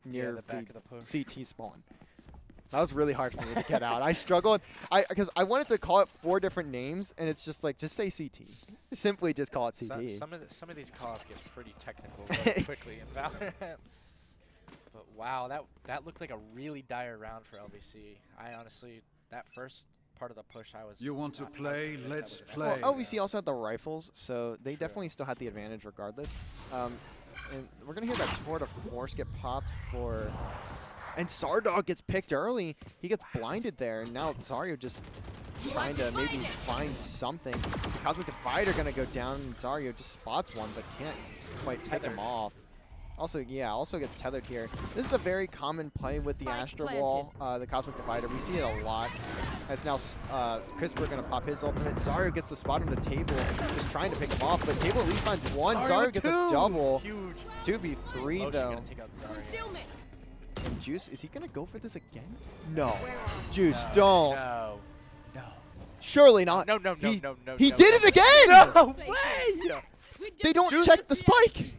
near the back of the push. CT spawn. That was really hard for me to get out. I struggled. Because I wanted to call it 4 different names, and it's just like, just say CT. Simply just call it CT. Some of these calls get pretty technical really quickly in Valorant. But wow, that looked like a really dire round for LVC. I honestly, that first part of the push, I was. You want to not- I was play? convinced Let's that was gonna play. Well, LVC also had the rifles, so they True. definitely still had the advantage regardless. And we're going to hear that Tour de Force get popped for... And Sardog gets picked early. He gets blinded there, and now Zaryo just trying to maybe find something. The Cosmic Divider going to go down, and Zaryo just spots one, but can't quite take him off. Also, yeah, also gets tethered here. This is a very common play with the Spike Astra Wall, the Cosmic Divider. We see it a lot. As now Crisper going to pop his ultimate. Zaryo gets the spot on the table, just trying to pick him off, but table at least finds one. Zaryo gets a double. Huge. 2v3 Motion though. gonna take out Zarya. Concealment. And Juice, is he going to go for this again? No. Where are you? Juice, No, don't. No. No. Surely not. No. No. He, No. No. he no, did no, it again! No way! We did They don't Juice check is the spike.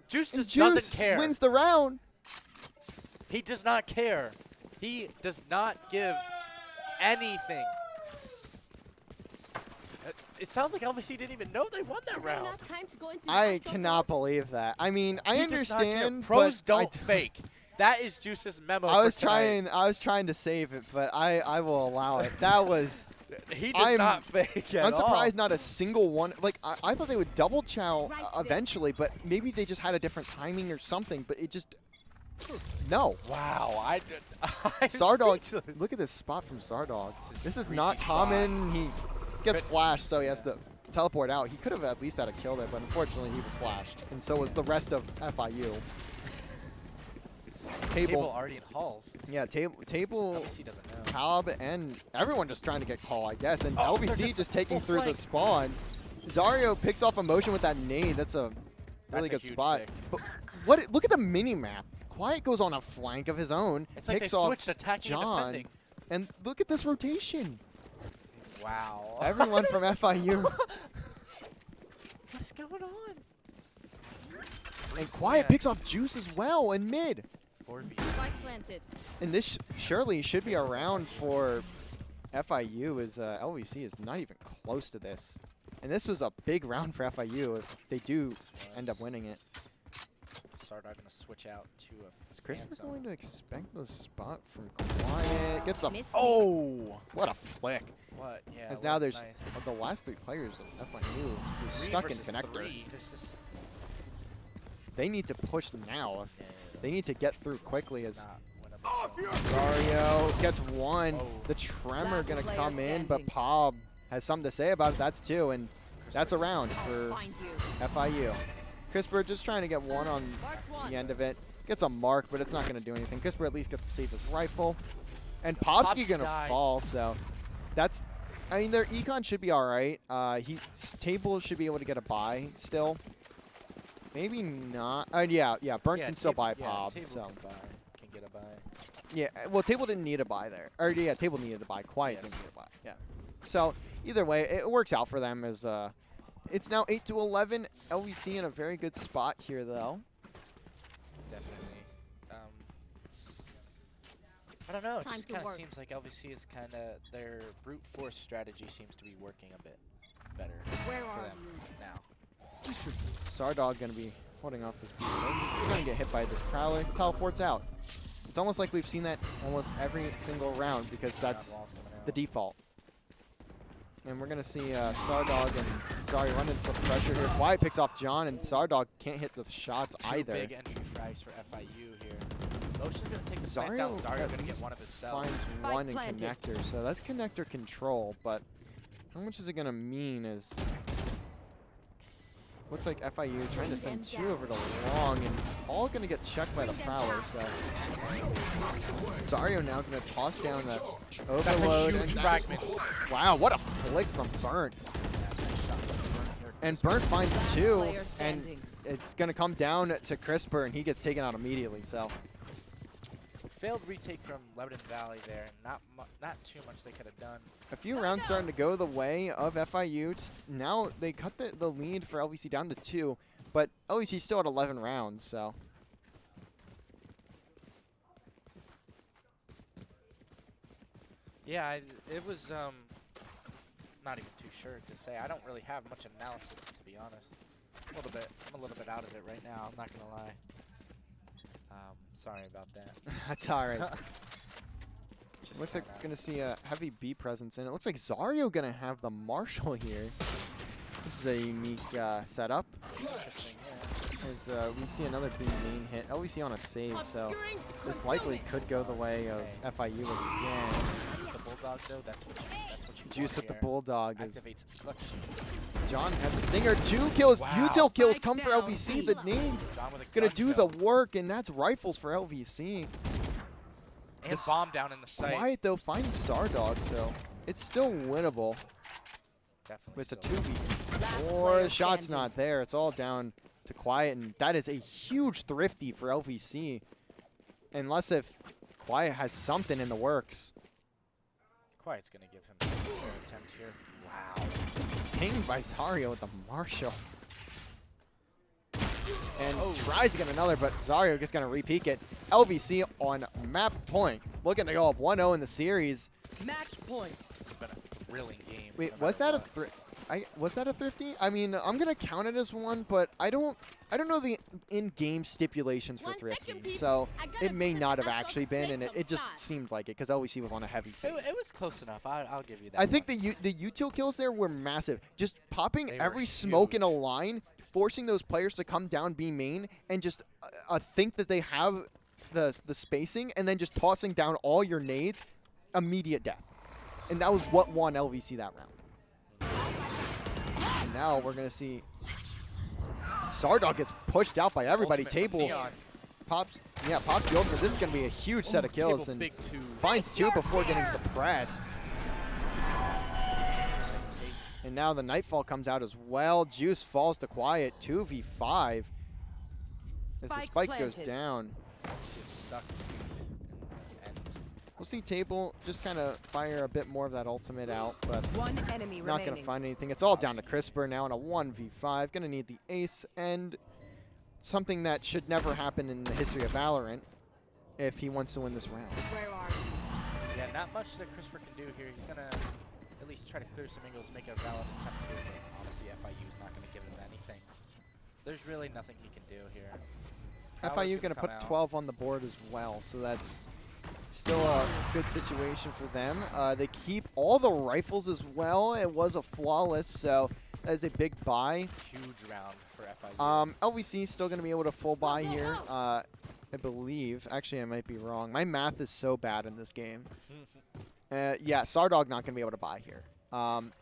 Juice And just Juice doesn't care. wins the round. He does not care. He does not give anything. It sounds like LVC didn't even know they won that Now round. time to go into the I Astro cannot believe that. I mean, I He does not care. understand, Pros but don't fake. That is Juice's memo. I was for tonight. trying to save it, but I will allow it. That was He does not fake at I'm surprised all. not a single one. Like I thought they would double chow Right there. eventually, but maybe they just had a different timing or something. But it just no. Wow, I'm Sardog, speechless. look at this spot from Sardog. This is greasy not spot. common. He gets But- flashed, so he has to teleport out. He could have at least had a kill there, but unfortunately he was flashed, and so was the rest of FIU. Table already in halls. Yeah, table, LVC doesn't know. Cobb, and everyone just trying to get call, I guess. And Oh, they're LVC just just taking full through the flank. spawn. Zaryo picks off a motion with that nade. That's a really That's a good huge spot. pick. But what? Look at the mini map. Quiet goes on a flank of his own. It's like picks they off switched attacking and John. defending. And look at this rotation. Wow. Everyone from FIU. What is going on? And Quiet Yeah. picks off Juice as well in mid. 4v. Spike planted. And this surely should be a round for FIU, as LVC is not even close to this. And this was a big round for FIU if they do end up winning it. Sardog gonna switch out to a Is Christopher Phantom. going to expect the spot from Quiet? Gets the Miss me. oh, what a flick! What? Yeah. As what now there's nice. of the last 3 players of FIU who's Three stuck in versus connector. three. This is They need to push now. If yeah, they need to get through quickly. it's As not winnable. Dario gets one. Oh. The Tremor Last gonna player come in, but standing. Pob has something to say about it. That's 2, and that's a round I'll for find you. FIU. Crisper just trying to get one on Marked one. the end of it. Gets a mark, but it's not going to do anything. Crisper at least gets to save his rifle. And Popsky Popsky going to died. fall, so that's... I mean, their econ should be all right. Table should be able to get a buy still. Maybe not. Yeah, Burnt Yeah, can still buy yeah, Pob, Table so... can get a buy. Yeah, well, Table didn't need a buy there. Or, yeah, Table needed a buy. Quiet Yeah. didn't need a buy, yeah. So, either way, it works out for them as... it's now 8-11. LVC in a very good spot here, though. Definitely. I don't know. It Time just to kind of work. seems like LVC is kind of their brute force strategy seems to be working a bit better Where for are them you? now. Sardog going to be holding off this piece. So he's going to get hit by this Prowler. Teleports out. It's almost like we've seen that almost every single round because that's Walls coming out. the default. And we're going to see Sardog and Zarya run into some pressure here. Quiet picks off John, and Sardog can't hit the shots Two either. big entry frags for FIU here. Motion's gonna take the flank Zarya down. Zarya at gonna get least one of his cells. finds Spike one in planted. connector, so that's connector control, but how much is it going to mean is... Looks like FIU trying to send 2 over to long, and all going to get checked by the Prowler, so... Zaryo now going to toss down the That's a overload. huge And fragment. wow, what a flick from Burnt. And Burnt finds 2, Player and standing. it's going to come down to Crisper, and he gets taken out immediately, so... Failed retake from Lebanon Valley there. Not too much they could have done. A few rounds starting to go the way of FIU. Now they cut the lead for LVC down to 2, but LVC still at 11 rounds, so... Yeah, it was not even too sure to say. I don't really have much analysis, to be honest. A little bit. I'm a little bit out of it right now. I'm not gonna lie. Sorry about that. That's all right. Just Looks like kinda- we're going to see a heavy B presence, and it looks like Zario going to have the Marshall here. This is a unique setup, Interesting. Yeah. as we see another B main hit. LVC on a save, so Obscuring this likely could go the way of FIU again. The Bulldog, though, that's what you Juice want with the here. Bulldog is Activates its clutch. John has a stinger. 2 kills. Wow. Util kills Spike come for down. LVC. The nades John with a gonna gun do kill. the work, and that's rifles for LVC. And This- bomb down in the site. Quiet though finds Sardog, so it's still winnable. Definitely. But it's a still. 2v4. player The shot's standing. not there. It's all down to Quiet, and that is a huge thrifty for LVC. Unless if Quiet has something in the works. Quiet's gonna give him a fair attempt here. Wow. Pinged by Zario with the Marshall. And Oh. tries to get another, but Zario just going to re-peek it. LVC on map point. Looking to go up 1-0 in the series. Match point. It's been a thrilling game. Wait, no was matter that what. was that a thrifty? I mean, I'm going to count it as one, but I don't know the in-game stipulations for 1 second, thrifty. peeps. So I gotta it may visit not the have Astros actually to been, play and some it just shots. seemed like it because LVC was on a heavy save. It was close enough. I'll give you that. I think one. the util kills there were massive. Just popping They were every smoke in a huge. line, forcing those players to come down B main, and just think that they have the spacing, and then just tossing down all your nades, immediate death. And that was what won LVC that round. And now we're gonna see Sardog gets pushed out by everybody. Ultimate from Table Neon. pops the ultimate. This is gonna be a huge set of Ooh, kills, Table and big two. finds 2 before getting suppressed. And now the Nightfall comes out as well. Juice falls to Quiet, 2v5. As the spike goes planted. down. She's stuck. And We'll see Table just kind of fire a bit more of that ultimate out, but One enemy not going to remaining. find anything. It's all down to Crisper now in a 1v5. Going to need the ace, and something that should never happen in the history of Valorant if he wants to win this round. Where are you? yeah, not much that CRISPR can do here. He's gonna at least try to clear some angles, make a valid attempt here. But honestly, FIU's not gonna give him anything. There's really nothing he can do here. Power's FIU going to come put out. 12 on the board as well, so that's still a good situation for them. They keep all the rifles as well. It was a flawless, so that is a big buy. Huge round for FIU. LVC is still going to be able to full buy here, I believe. Actually, I might be wrong. My math is so bad in this game. Yeah, Sardog not going to be able to buy here.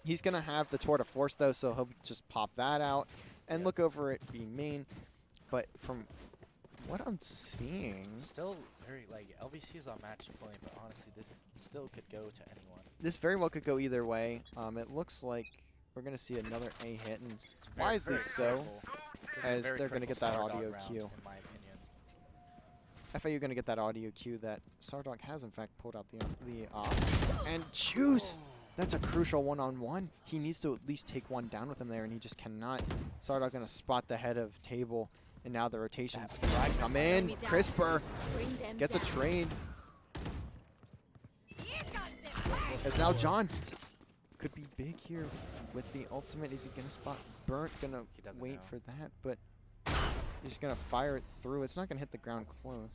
He's going to have the Tour de Force, though, so he'll just pop that out and Yep. look over it being main. But from what I'm seeing, Still very like LVC is on match point, but honestly, this still could go to anyone. this very well could go either way. It looks like we're going to see another A hit, and It's very, wisely very so, critical. This is a as very they're gonna critical get that Sardog audio round, cue. in my opinion. FIU going to get that audio cue that Sardog has, in fact, pulled out the op. And Juice! That's a crucial one-on-one. He needs to at least take one down with him there, and he just cannot. Sardog going to spot the head of Table, and now the rotations That frag come by in. LVC. Crisper Bring them gets a down. trade. Here comes the As now John could be big here with the ultimate. Is he going to spot Burnt? Going He to doesn't wait know. for that, but he's going to fire it through. It's not going to hit the ground close.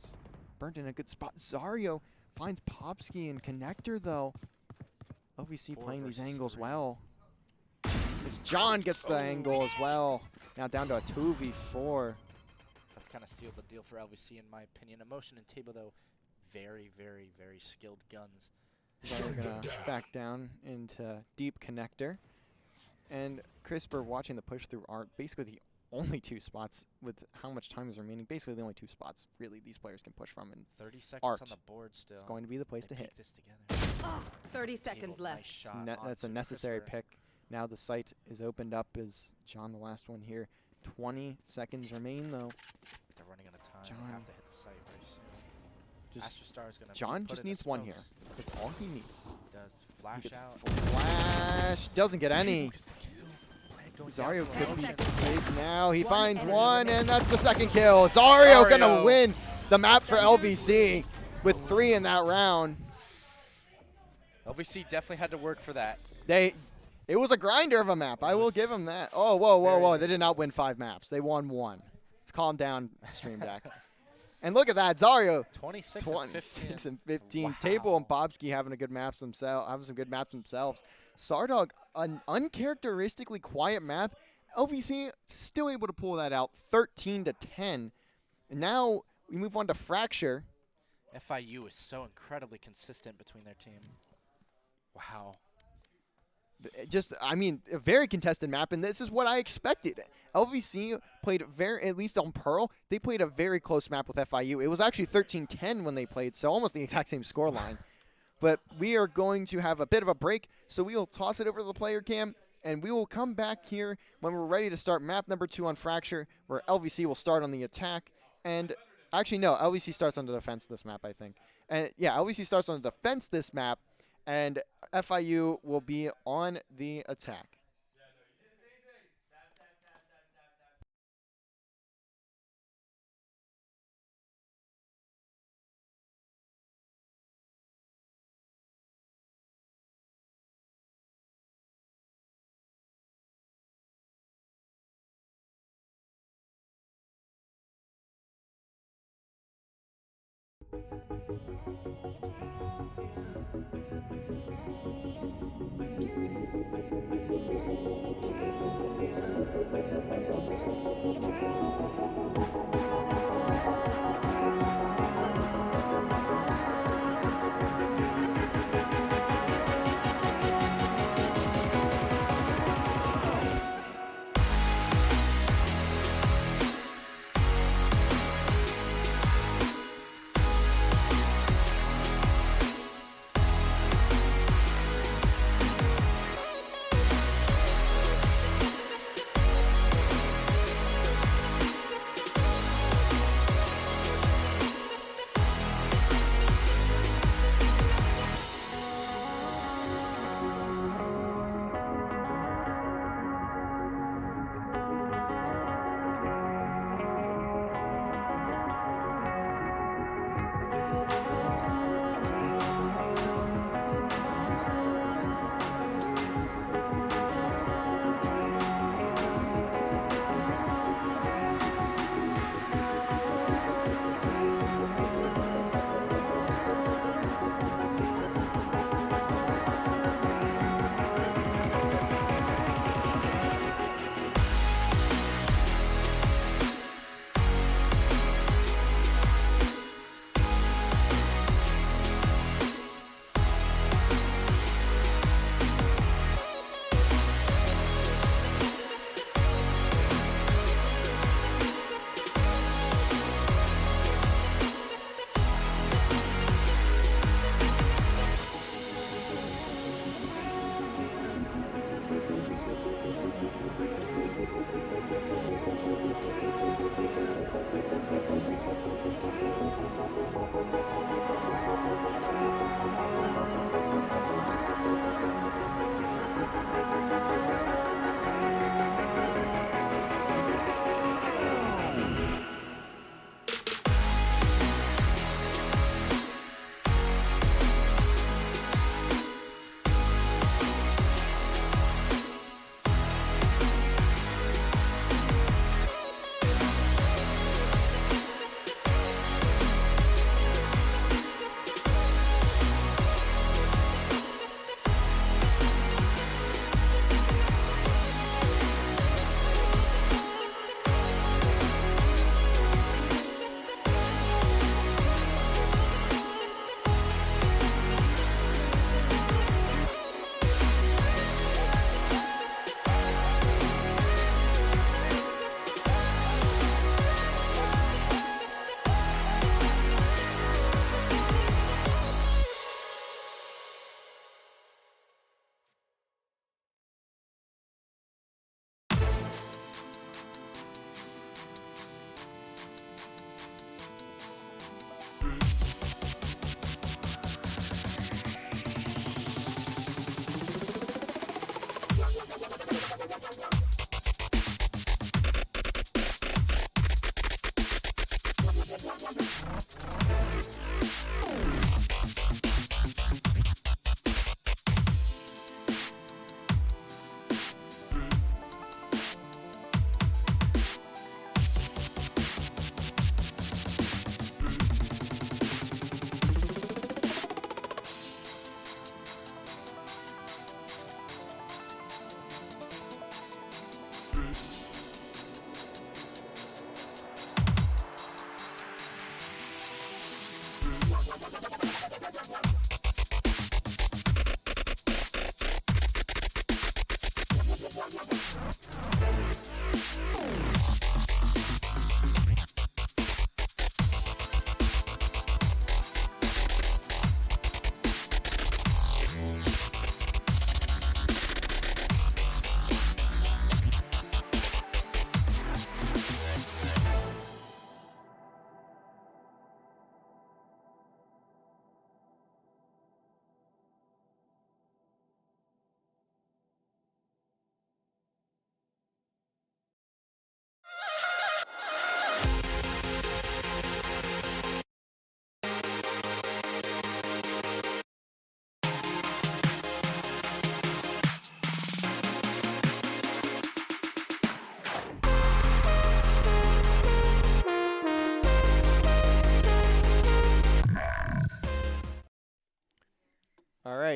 Burnt in a good spot. Zario finds Popsky and Connector, though. LVC 4 playing these versus angles 3. well. As John gets the angle as well. Now down to a 2v4. That's kind of sealed the deal for LVC, in my opinion. Emotion and Table, though, very, very, very skilled guns. Zario going to back down into deep Connector. And Crisper watching the push through are basically the only 2 spots with how much time is remaining. Basically the only 2 spots really these players can push from, and 30 seconds Art. on the board still. it's going to be the place They to hit. peeked this together. 30 Table, seconds nice left. It's shot that's a onto necessary Crisper. pick. Now the site is opened up as John, the last one here. 20 seconds remain, though. They're running out of time. John. They have to hit the site very soon. Just Astrostar's gonna John put just in the needs one here. smokes. That's all he needs. Does He flash gets out. flash. Doesn't get any. Gets the kill. Plant going Zario down for could be Elvis. big now. He One finds enemy one, remaining. and that's the second kill. Zario gonna Zario. win the map for LVC with 3 in that round. LVC LVC definitely had to work for that. It was a grinder of a map. I will give them that. Oh, whoa, whoa, whoa. They did not win 5 maps. They won 1. Let's calm down, Stream Deck. And look at that, Zario. 26 and 15. Wow. Table and Bobski having some good maps themselves. Sardog, an uncharacteristically quiet map. LVC still able to pull that out, 13-10. And now we move on to Fracture. FIU is so incredibly consistent between their team. Wow. Just, I mean, a very contested map, and this is what I expected. LVC played at least on Pearl, they played a very close map with FIU. It was actually 13-10 when they played, so almost the exact same scoreline. But we are going to have a bit of a break, so we will toss it over to the player cam, and we will come back here when we're ready to start map number 2 on Fracture, where LVC will start on the attack. And actually, no, LVC starts on the defense this map, I think. And yeah, LVC starts on the defense this map, and FIU will be on the attack.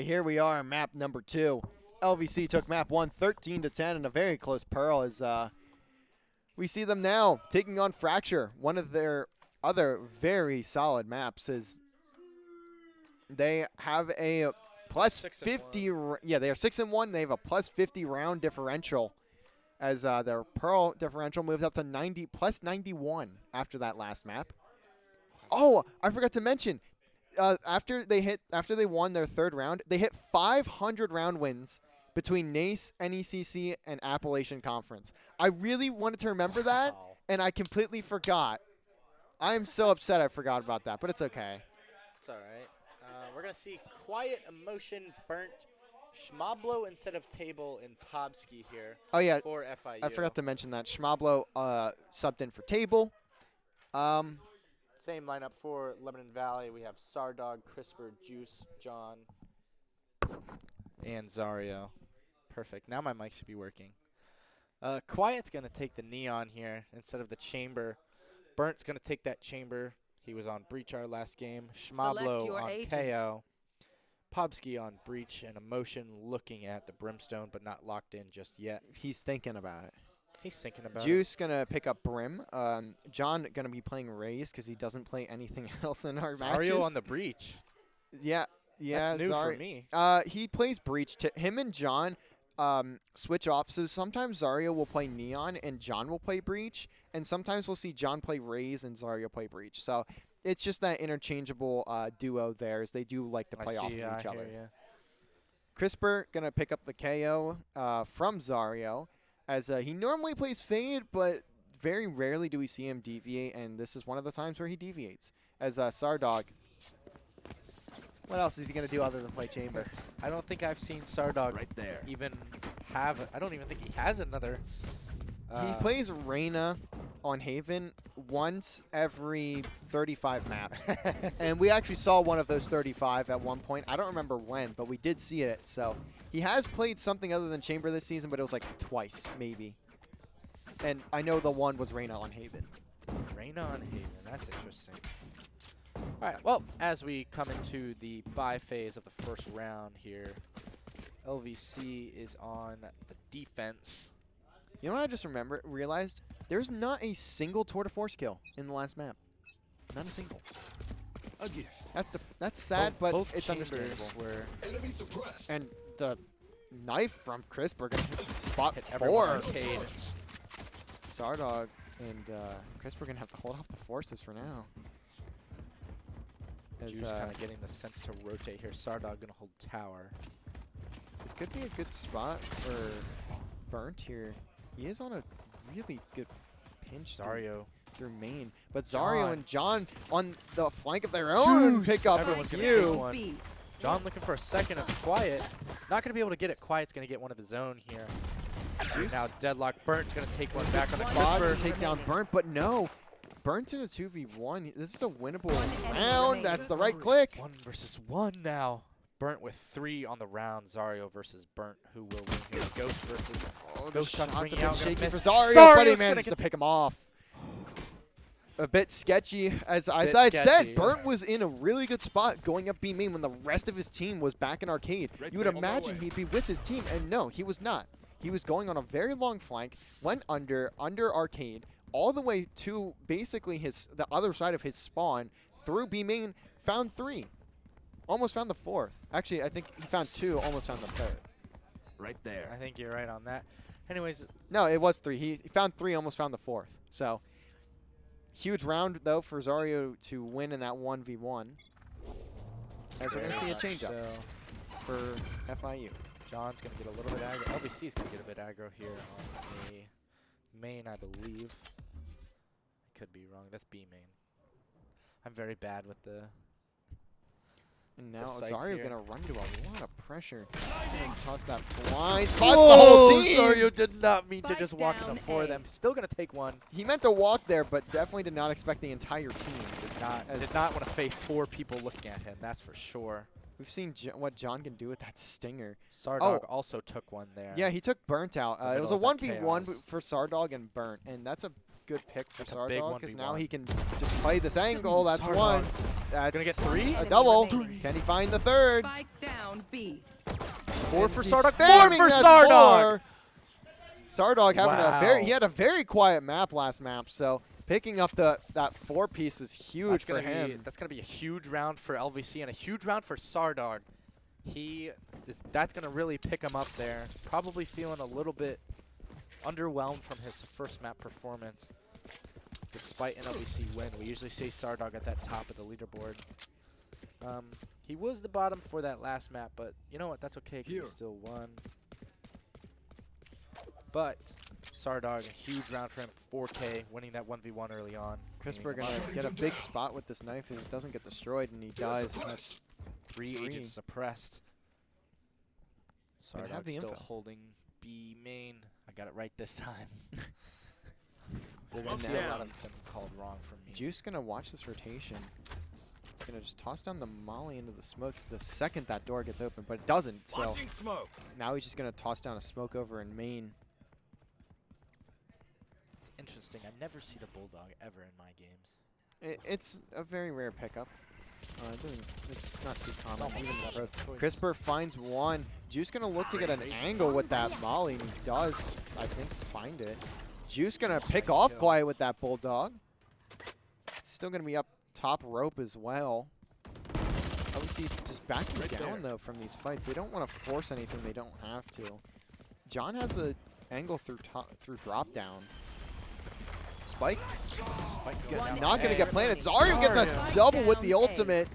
right, here we are on map number 2. LVC took map 1 13-10 in a very close pearl as we see them now taking on Fracture. One of their other very solid maps is they have a plus 50. Yeah, they are 6-1. They have a plus 50 round differential as their pearl differential moves up to 90 plus 91 after that last map. Oh, I forgot to mention. After they won their 3rd round, they hit 500 round wins between NECC and Appalachian Conference. I really wanted to remember that, and I completely forgot. I am so upset I forgot about that, but it's okay. It's all right. We're going to see Quiet, Emotion, Burnt, Schmablo instead of Table, and Pobsky here Oh, yeah. for FIU. I forgot to mention that. Schmablo subbed in for Table. Same lineup for Lebanon Valley. We have Sardog, Crisper, Juice, John. And Zario. Perfect. Now my mic should be working. Quiet's going to take the Neon here instead of the Chamber. Burnt's going to take that Chamber. He was on Breach our last game. Schmablo on KO. Pobsky on Breach and Emotion looking at the Brimstone but not locked in just yet. He's thinking about it. He's thinking about Juice going to pick up Brim. John going to be playing Raze because he doesn't play anything else in our matches. Zario on the Breach. Yeah. Yeah, That's new for me. He plays Breach. Him and John switch off. So sometimes Zario will play Neon and John will play Breach. And sometimes we'll see John play Raze and Zario play Breach. So it's just that interchangeable duo there as they do like to play off of each other. Crisper going to pick up the KO from Zario as he normally plays Fade, but very rarely do we see him deviate. And this is one of the times where he deviates as Sardog. What else is he going to do other than play Chamber? I don't think I've seen Sardog even have. I don't even think he has another. He plays Reyna on Haven once every 35 maps. And we actually saw one of those 35 at one point. I don't remember when, but we did see it. So he has played something other than Chamber this season, but it was like twice, maybe. And I know the one was Reyna on Haven. Reyna on Haven. That's interesting. All right, well, as we come into the bye phase of the first round here, LVC is on the defense. You know what I just realized? There's not a single tour de force kill in the last map. Not a single. A gift. That's sad, but both it's understandable. Enemy suppressed. And the knife from Crisper gonna spot Hit everyone 4. arcade. Sardog and Crisper gonna have to hold off the forces for now. Juice kind of getting the sense to rotate here. Sardog gonna hold tower. This could be a good spot for Burnt here. He is on a really good pinch Zario through main. But Zario and John on the flank of their own pick up Everyone's for gonna take you. one. John looking for a second of Quiet. Not gonna be able to get it. Quiet's gonna get one of his own here. Juice. Now Deadlock. Burnt's gonna take one back on the Spot to Crisper. take down Burnt, but no. Burnt in a 2v1. This is a winnable enemy round. remaining. That's the right click. 1 versus 1 now. Burnt with 3 on the round. Zario versus Burnt. Who will win here? Ghost versus Oh, the Ghost shots shots ringing have been out, gonna shaky for miss. Zario, Zario's but he gonna managed get to pick him off. A bit sketchy. As I Bit said, sketchy. Burnt was in a really good spot going up B main when the rest of his team was back in arcade. You would imagine he'd be with his team, and no, he was not. He was going on a very long flank, went under arcade, all the way to basically the other side of his spawn, through B main, found 3. Almost found the 4th. Actually, I think he found 2, almost found the 3rd. Right there. I think you're right on that. Anyways, No, it was 3. He found 3, almost found the 4th. So, huge round, though, for Zario to win in that 1v1. As we're going to see a change up so for FIU. John's going to get a little bit aggro. LVC's going to get a bit aggro here on a main, I believe. I could be wrong. That's B main. I'm very bad with the... And now sights Zario here. going to run into a lot of pressure. And toss that blind. Spots the whole team! Zario did not mean to Spike just walk into down 4 of A. them. Still going to take one. He meant to walk there, but definitely did not expect the entire team. Did not want to face 4 people looking at him. That's for sure. We've seen what John can do with that stinger. Sardog also took one there. Yeah, he took Burnt out. The It was a middle of that 1v1 chaos. for Sardog and Burnt, and that's a good pick for That's a big Sardog because now 1v1. he can just play this angle. That's one. That's Gonna get 3? a Enemy double. remaining. Can he find the third? Spike down B. 4 for He's Sardog. 4 spamming for that Sardog. 4. Sardog having Wow. he had a very quiet map last map, so picking up that 4 piece is huge for That's him. that's gonna be a huge round for LVC and a huge round for Sardog. That's gonna really pick him up there. Probably feeling a little bit underwhelmed from his first map performance, despite an LVC win. We usually see Sardog at that top of the leaderboard. He was the bottom for that last map, but you know what? That's okay because he still won. But Sardog, a huge round for him, 4K, winning that 1v1 early on. Crisper gonna get a big spot with this knife if it doesn't get destroyed, and he does. That's 3 agents suppressed. Gonna have Sardog the still info. holding B main. I got it right this time. You're Smoke gonna see a lot down. of them called wrong from me. Juice gonna watch this rotation. Gonna just toss down the molly into the smoke the second that door gets open, but it doesn't. So Launching smoke. now he's just gonna toss down a smoke over in main. It's interesting. I never see the Bulldog ever in my games. It's a very rare pickup. It's not too common. almost Even a in the weapon pros. of choice. Crisper finds one. Juice gonna look to get an angle with that molly, and he does, I think, find it. Juice gonna pick Nice off kill. quiet with that Bulldog. Still gonna be up top rope as well. Obviously, just backing Right down there. though from these fights. They don't want to force anything they don't have to. John has a angle through drop down. Spike Spike going down not A. gonna get planted. Zarya gets a Zarya. double with the Down A. ultimate,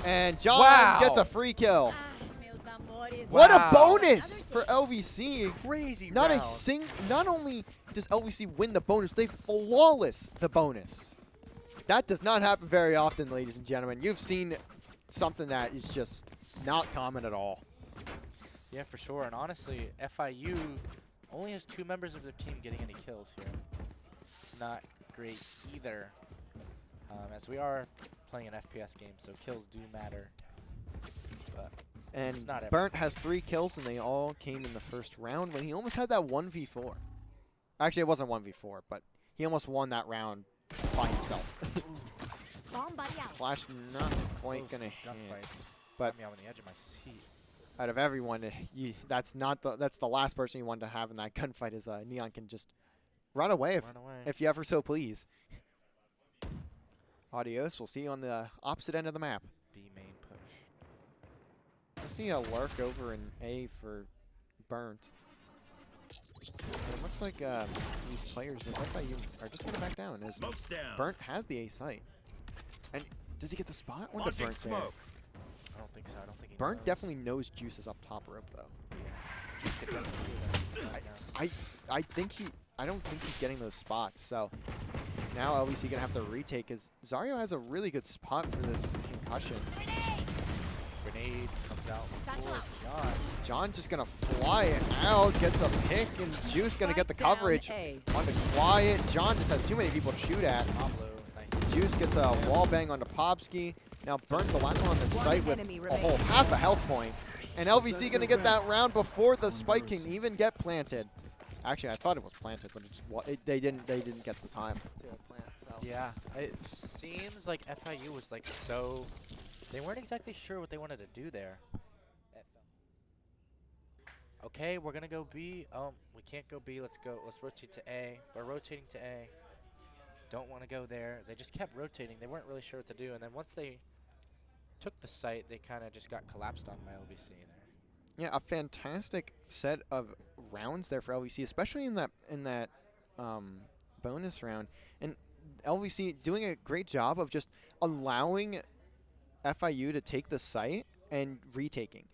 and John Wow. gets a free kill. Meus amores. What a Wow. bonus for LVC! Crazy Not round. Not only does LVC win the bonus, they flawless the bonus. That does not happen very often, ladies and gentlemen. You've seen something that is just not common at all. Yeah, for sure. And honestly, FIU only has 2 members of their team getting any kills here. It's not great either, as we are playing an FPS game, so kills do matter. But And It's not Burnt has 3 kills, and they all came in the first round when he almost had that 1v4. Actually, it wasn't 1v4, but he almost won that round by himself. Bomb variado. Flash not quite close gonna these hit. gunfights but- got me on the edge of my seat. Out of everyone, that's the last person you want to have in that gunfight is Neon can just run away Run away. if you ever so please. Adios. We'll see you on the opposite end of the map. B main push. I see a lurk over in A for Burnt. And it looks like these players in FIU are just going to back down as Smoke's down. Burnt has the A site. And does he get the spot? Or the Launching Burnt there? smoke. I don't think so. I don't think he Burnt knows. definitely knows Juice is up top rope though. Just could definitely see that. Yeah. I don't think he's getting those spots. So now LVC gonna have to retake because Zaryo has a really good spot for this concussion. Grenade comes out Satchel for out. John. John just gonna fly it out, gets a pick, and Juice gonna get the Spike down coverage. A. Onto Quiet. John just has too many people to shoot at. Pablo, nice. Juice gets a wall bang onto Popsky. Now Burnt, the last one on the site with enemy a whole remaining. half a health point. And LVC gonna get that round before the spike can even get planted. Actually, I thought it was planted, but they didn't get the time to plant. So Yeah, it seems like FIU was like so. They weren't exactly sure what they wanted to do there. Okay, we're gonna go B. Oh, we can't go B. Let's go. Let's rotate to A. We're rotating to A. Don't want to go there. They just kept rotating. They weren't really sure what to do. And then once they took the site, they kind of just got collapsed on by LVC there. yeah, a fantastic set of rounds there for LVC, especially in that bonus round. And LVC doing a great job of just allowing FIU to take the site and retaking.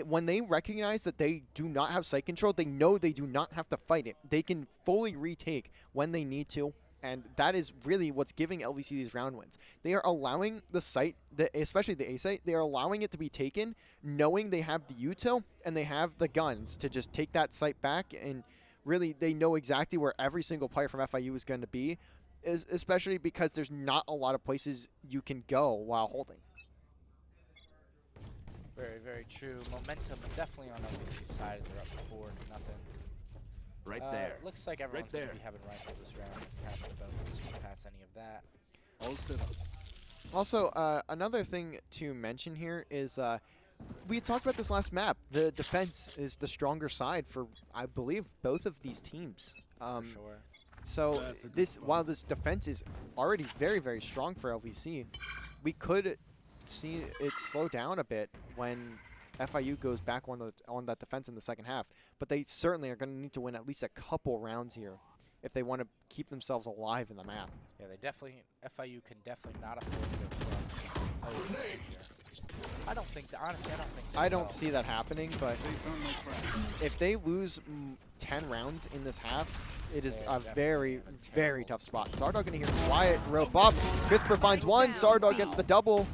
When they recognize that they do not have site control, they know they do not have to fight it. They can fully retake when they need to, and that is really what's giving LVC these round wins. They are allowing the site, especially the A site, they are allowing it to be taken, knowing they have the util and they have the guns to just take that site back, and really they know exactly where every single player from FIU is going to be, especially because there's not a lot of places you can go while holding. Very, very true. Momentum definitely on LVC's side as they're up 4-0. Right there. Looks like everyone's there. going to be having rifles this round. Pass the bonus, pass any of that. All set up. Also, another thing to mention here is we talked about this last map. The defense is the stronger side for, I believe, both of these teams. For sure. So That's a good this, point. while this defense is already very, very strong for LVC, we could see it slow down a bit when FIU goes back on that defense in the second half. But they certainly are going to need to win at least a couple rounds here if they want to keep themselves alive in the map. Yeah, they definitely, FIU can definitely not afford to go from here. I don't think, honestly, I don't think they I don't will. see that happening, but They found my trap. if they lose 10 rounds in this half, it is Yeah, a definitely very, a very terrible tough spot. Sardog gonna hear quiet rope up. Crisper finds one. Sardog gets the double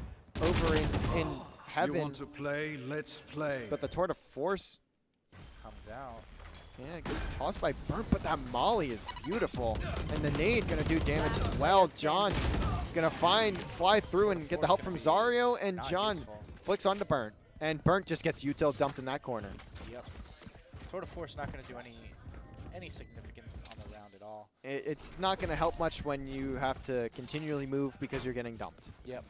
over in You heaven. want to play? Let's play. But the tour de force, Comes out. yeah, gets tossed by Burnt, but that molly is beautiful. And the nade gonna do damage as well. John gonna fly through and get the help from Zario, and Not John useful. flicks onto Burnt. And Burnt just gets util dumped in that corner. Yep. Tour de Force not going to do any significance on the round at all. It's not gonna help much when you have to continually move because you're getting dumped. Yep.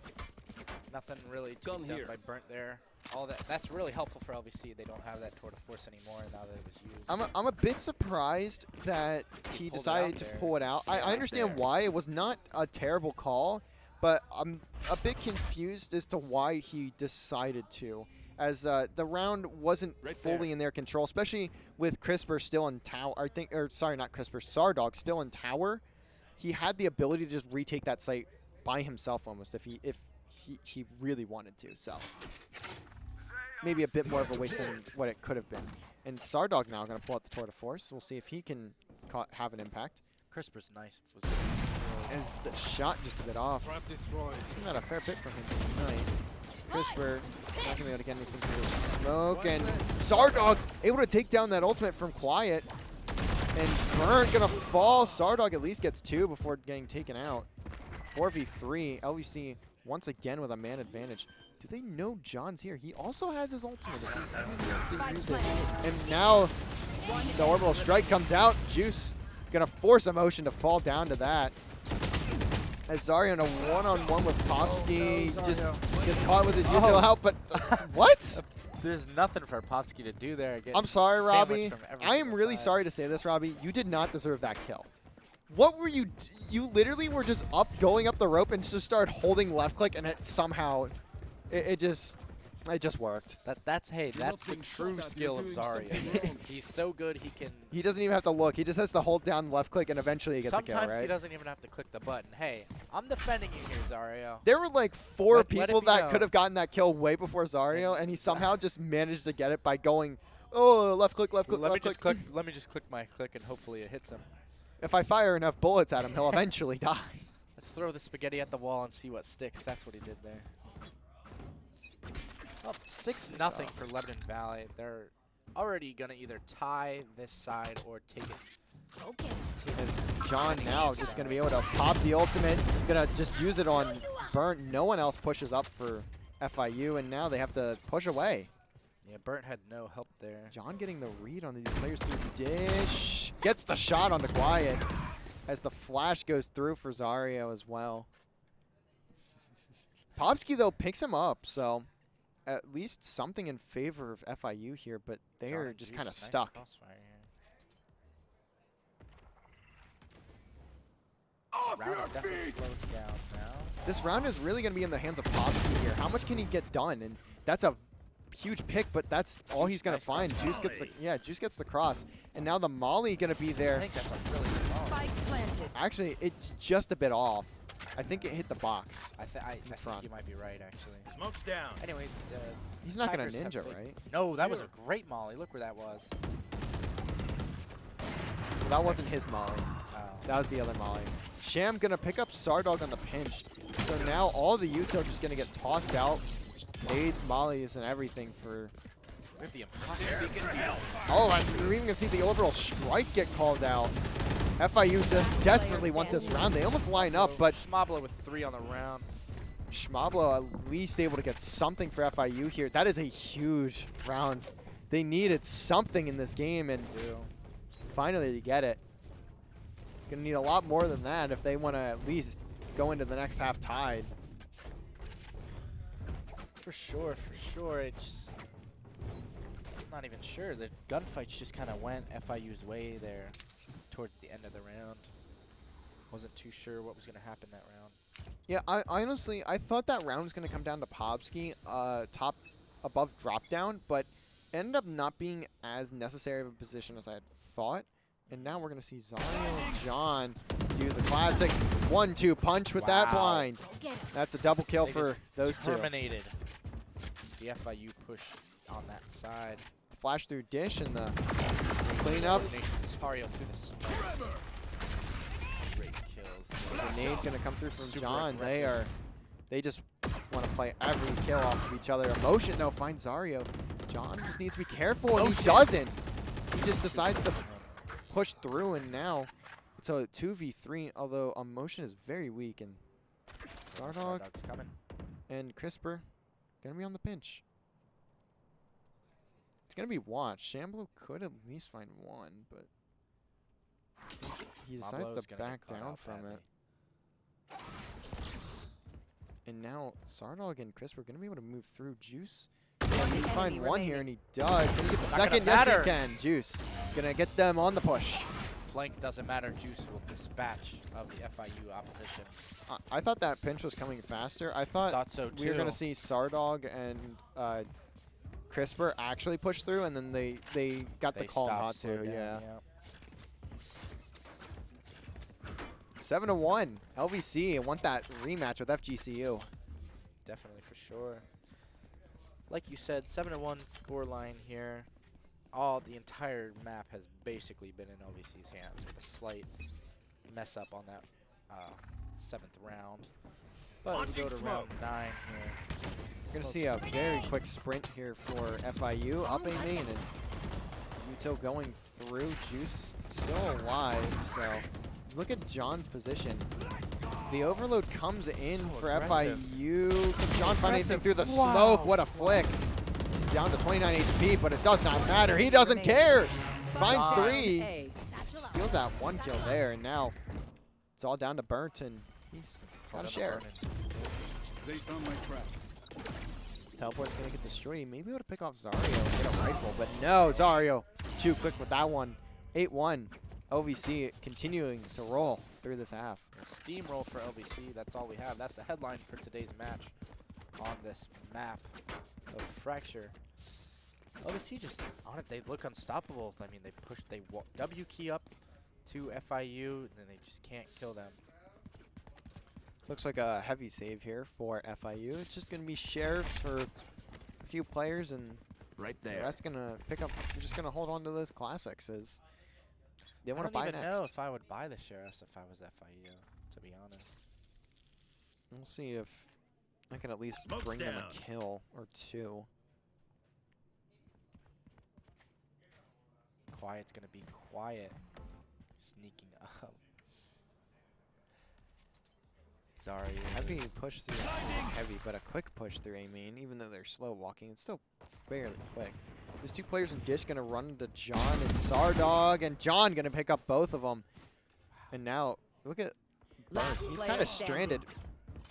Nothing really to Gun be done here. by Burnt there. All that's really helpful for LVC. They don't have that Tour de Force anymore now that it was used. I'm a bit surprised that he pulled it decided out to there. pull it out. I Yeah, understand there. why. It was not a terrible call, but I'm a bit confused as to why he decided to. As the round wasn't Right fully there. in their control, especially with Crisper still in tower. I think, or sorry, not Crisper, Sardog still in tower. He had the ability to just retake that site by himself almost if he really wanted to. So maybe a bit more of a waste than what it could have been. And Sardog now going to pull out the Tour de Force. We'll see if he can have an impact. Crisper's nice. Was As the shot just a bit off. Trap destroyed. Isn't that a fair bit for him tonight? Crisper not going to be able to get anything through the smoke. And Sardog able to take down that ultimate from Quiet. And Burnt going to fall. Sardog at least gets 2 before getting taken out. 4v3. LVC once again with a man advantage. Do they know John's here? He also has his ultimate if he wants to use it. And now the orbital strike comes out. Juice gonna force Emotion to fall down to that. As Zario in a one-on-one with Popsky Oh, no, just Zario. gets caught with his util help, but what? There's nothing for Popsky to do there. I'm sorry, Robbie. Sandwiched from every I am single really side. sorry to say this, Robbie. You did not deserve that kill. What were you? You literally were just going up the rope and just started holding left click, and it somehow, it just worked. That's You're that's not the being true shot at, skill you're of doing Zario. something wrong. He's so good he can. He doesn't even have to look. He just has to hold down left click, and eventually he gets a kill, Sometimes he right? doesn't even have to click the button. Hey, I'm defending you here, Zario. There were like 4 Let it people be that known. could have gotten that kill way before Zario, and he somehow just managed to get it by going, oh, left click, left click, Let me left just click. Let me just click my click, and hopefully it hits him. If I fire enough bullets at him, he'll eventually die. Let's throw the spaghetti at the wall and see what sticks. That's what he did there. Up 6-0 for Lebanon Valley. They're already gonna either tie this side or take it. Okay. As John now just going to be able to pop the ultimate, going to just use it on Burnt. No one else pushes up for FIU, and now they have to push away. Yeah, Burnt had no help there. John getting the read on these players through the dish. Gets the shot onto Quiet as the flash goes through for Zario as well. Popsky, though, picks him up, so at least something in favor of FIU here, but they John are and just Juice, kind of nice stuck. crossfire here. Off Round your is definitely feet. slowed down now. This round is really going to be in the hands of Popsky here. How much can he get done? And that's a huge pick, but that's all he's going to Nice find. cross Juice gets the Juice gets the cross, and now the molly going to be I there. think that's a really good ball. Spike planted. Actually, it's just a bit off. I think it hit the box. I think front. you might be right, actually. Smoke's down. Anyways, He's not going Tigers to have ninja, big- right? No, that was a great molly. Look where that was. That wasn't his molly. Oh. That was the other molly. Sham going to pick up Sardog on the pinch. So now all the util just going to get tossed out. Nades, mollies, and everything for... We have the imposter. Oh, and we even can see the orbital strike get called out. FIU just desperately want this round. They almost line up, but Schmabla with 3 on the round. Schmablo at least able to get something for FIU here. That is a huge round. They needed something in this game, and finally to get it. Gonna need a lot more than that if they want to at least go into the next half tied. For sure, for sure. It's I'm not even sure. The gunfights just kind of went FIU's way there towards the end of the round. Wasn't too sure what was going to happen that round. Yeah, I honestly, I thought that round was going to come down to Pobsky, top above drop down, but ended up not being as necessary of a position as I had thought. And now we're going to see Zario and John do the classic 1-2 punch with that Wow. blind. Get him. That's a double kill They for just those two. terminated the FIU push on that side. Flash through dish and the cleanup. Zario to the smoke. Great kills. Grenade going to come through from Super John. aggressive. They just want to play every kill off of each other. Emotion, though, finds Zario. John just needs to be careful, and he doesn't. He just decides to push through, and now it's a 2v3, although Emotion is very weak, and Sardog Sardog's coming. and Crisper going to be on the pinch. It's going to be watched. Shamblo could at least find one, but he decides Mablo's to gonna back get caught down out from badly. it. And now Sardog and Crisper are going to be able to move through Juice. He's find one here, and he does. Gonna get the Not second. gonna Yes, matter. he can. Juice gonna get them on the push. Flank doesn't matter. Juice will dispatch of the FIU opposition. I thought that pinch was coming faster. I thought Thought so too. we were gonna see Sardog and Crisper actually push through, and then they got the They call stopped, not slowed to. down, Yeah. 7-1. LVC want that rematch with FGCU. Definitely for sure. Like you said, 7-1 score line here. The entire map has basically been in LVC's hands with a slight mess up on that 7th round. But we go to round 9 here. We're gonna see a very quick sprint here for FIU up a main, and Muto going through. Juice still alive, so look at John's position. The overload comes in So for aggressive. FIU. Can John find anything Aggressive. through the Wow. smoke? What a flick. He's down to 29 HP, but it does not matter. He doesn't care. Finds Fine. 3. A. Satchel out. Steals that 1 kill there, and now it's all down to Burnt, and he's got a Told him share. to burn They found my traps. His teleport's gonna get destroyed. He may be able to pick off Zario and get a rifle, but no, Zario too quick with that one. 8-1. LVC continuing to roll through this half. it. Steamroll for LVC. That's all we have. That's the headline for today's match on this map of Fracture. LVC just on it. They look unstoppable. I mean, they W key up to FIU, and then they just can't kill them. Looks like a heavy save here for FIU. It's just gonna be Sheriff for a few players, and Right the there. rest gonna pick up. They're just gonna hold on to those classics as they I want to don't buy even next. know if I would buy the Sheriffs if I was FIU, to be honest. We'll see if I can at least Smoke's bring them down. a kill or two. Quiet's gonna be quiet, sneaking up. Sorry. Heavy push through heavy, but a quick push through A main. Even though they're slow walking, it's still fairly quick. There's 2 players in dish gonna run into John and Sardog, and John gonna pick up both of them. And now look at Burnt. Last He's player kind of standing. stranded.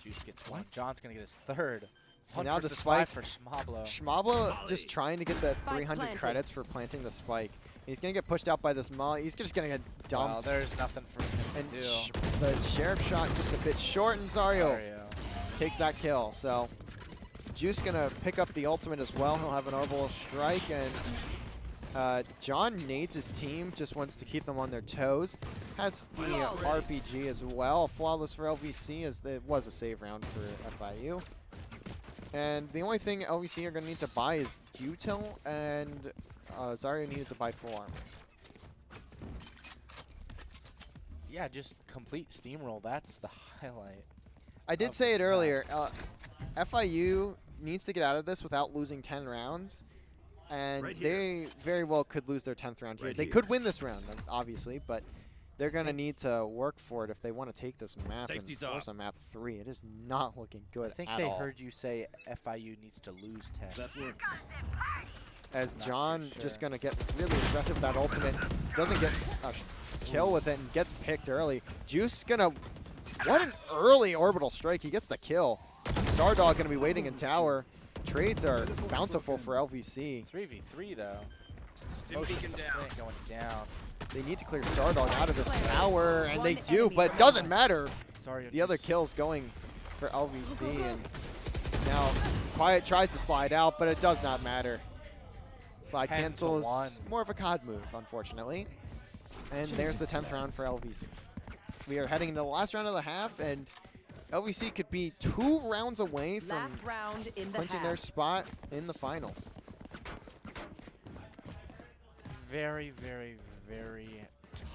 Juice gets one. John's gonna get his 3rd. And now the versus five spike. for Schmablo. Schmablo just trying to get the Spike 300 planted. credits for planting the spike. He's gonna get pushed out by this molly. He's just gonna get Well, dumped. there's nothing for him And to do. the sheriff shot just a bit short, and Zario takes that kill. So Juice gonna pick up the ultimate as well. He'll have an orbital strike, and John nades his team, just wants to keep them on their toes. Has the RPG as well. Flawless for LVC, as it was a save round for FIU. And the only thing LVC are gonna need to buy is util, and Zario needed to buy full armor. Yeah, just complete steamroll. That's the highlight. I did of say this it map. earlier. FIU needs to get out of this without losing 10 rounds, and Right here. they very well could lose their 10th round here. Right They here. could win this round, obviously, but they're going to need to work for it if they want to take this map Safety's and force off. a map 3. It is not looking I good think at they all. heard you say FIU needs to lose 10. That works. as Not too John sure. just going to get really aggressive with that ultimate. Doesn't get a kill with it and gets picked early. Juice going to... What an early orbital strike. He gets the kill. Sardog going to be waiting in tower. Trades are bountiful for LVC. 3v3 though. Stim beacon down. Going down. They need to clear Sardog out of this tower, and they One do, enemy but it doesn't matter. Sorry. The other kill's going for LVC, and now Quiet tries to slide out, but it does not matter. Slide 10 to cancel is 1. more of a COD move, unfortunately. And there's the 10th round for LVC. We are heading into the last round of the half, and LVC could be 2 rounds away from Last round in the clinching half. their spot in the finals. Very, very, very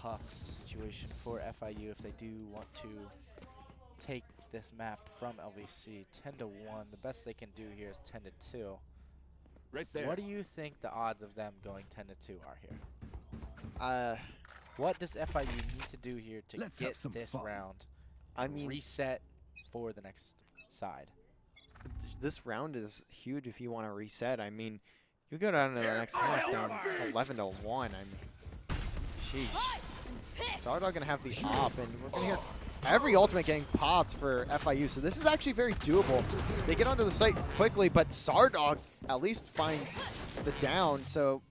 tough situation for FIU if they do want to take this map from LVC. 10-1. The best they can do here is 10-2. Right there. What do you think the odds of them going 10-2 are here? Uh, What does FIU need to do here to Let's have get some this fun. round? I mean, Reset for the next side. this round is huge if you want to reset. I mean, you go down to the next half down 11-1. Sheesh. Sardog gonna have the op, and we're gonna hear every ultimate getting popped for FIU. So this is actually very doable. They get onto the site quickly, but Sardog at least finds the down. So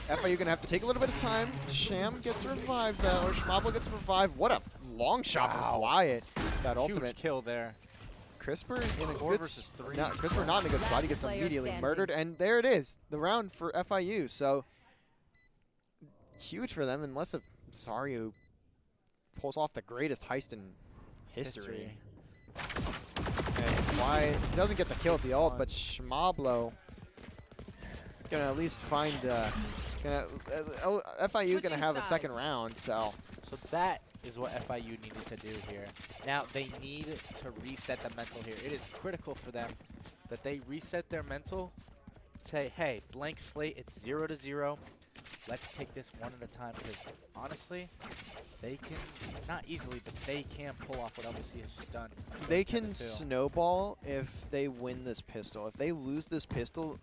FIU gonna have to take a little bit of time. Sham gets revived though, or Schmabel gets revived. What a long shot from Wyatt. That ultimate. Huge kill there. CRISPR in a 4 good versus 3. no, CRISPR not in a good spot. He gets Player immediately standing. murdered, and there it is, the round for FIU. So huge for them, unless if Sario pulls off the greatest heist in history. As Wyatt doesn't get the kill at the ult, but Schmablo gonna at least find. FIU gonna have a second round, so. So that is what FIU needed to do here. Now they need to reset the mental here. It is critical for them that they reset their mental. Say, hey, blank slate, it's 0-0. Let's take this one at a time, because honestly, they can, not easily, but they can pull off what LVC has just done. They can 10-2. snowball if they win this pistol. If they lose this pistol,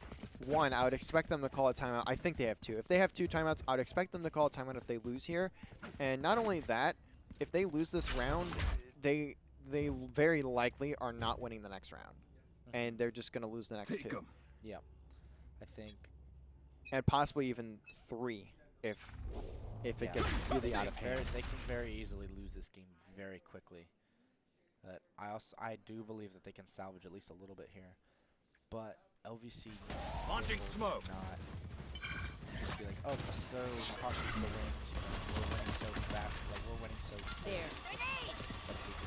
one, I would expect them to call a timeout. I think they have 2. If they have 2 timeouts, I would expect them to call a timeout if they lose here. And not only that, if they lose this round, they very likely are not winning the next round. And they're just going to lose the next 2. Yeah, I think. And possibly even 3 if it Yeah. gets really out of hand. They can very easily lose this game very quickly. But I do believe that they can salvage at least a little bit here. But LVC Launching smoke. not just be like, oh, we're so cautious to win. We're winning so fast. Like we're winning so There.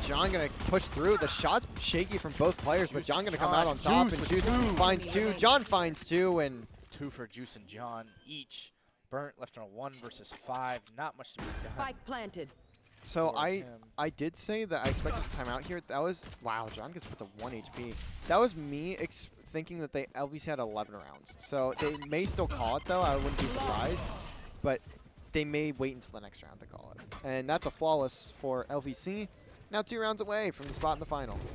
John gonna push through. The shot's shaky from both players, but John gonna come out on top, and Juice finds 2. John finds 2, and 2 for Juice and John each. Burnt left on a 1 versus 5. Not much to be done. Spike planted. so for I him. did say that I expected the timeout here. That was wow. John gets put to 1 HP. That was me thinking that LVC had 11 rounds. So they may still call it though. I wouldn't be surprised, but they may wait until the next round to call it. And that's a flawless for LVC. Now 2 rounds away from the spot in the finals.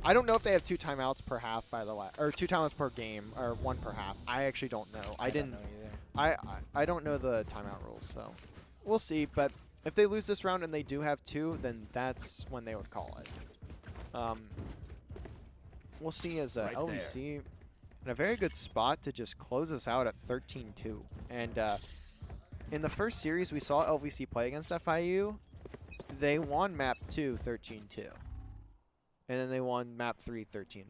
I don't know if they have 2 timeouts per half, by the way, or 2 timeouts per game, or 1 per half. I actually don't know. I don't didn't. know either. I don't know the timeout rules, so we'll see. But if they lose this round and they do have 2, then that's when they would call it. We'll see as Right LVC in a very good spot to just close us out at 13-2. And in the first series we saw LVC play against FIU, they won map 2 13-2. And then they won map 3 13-1.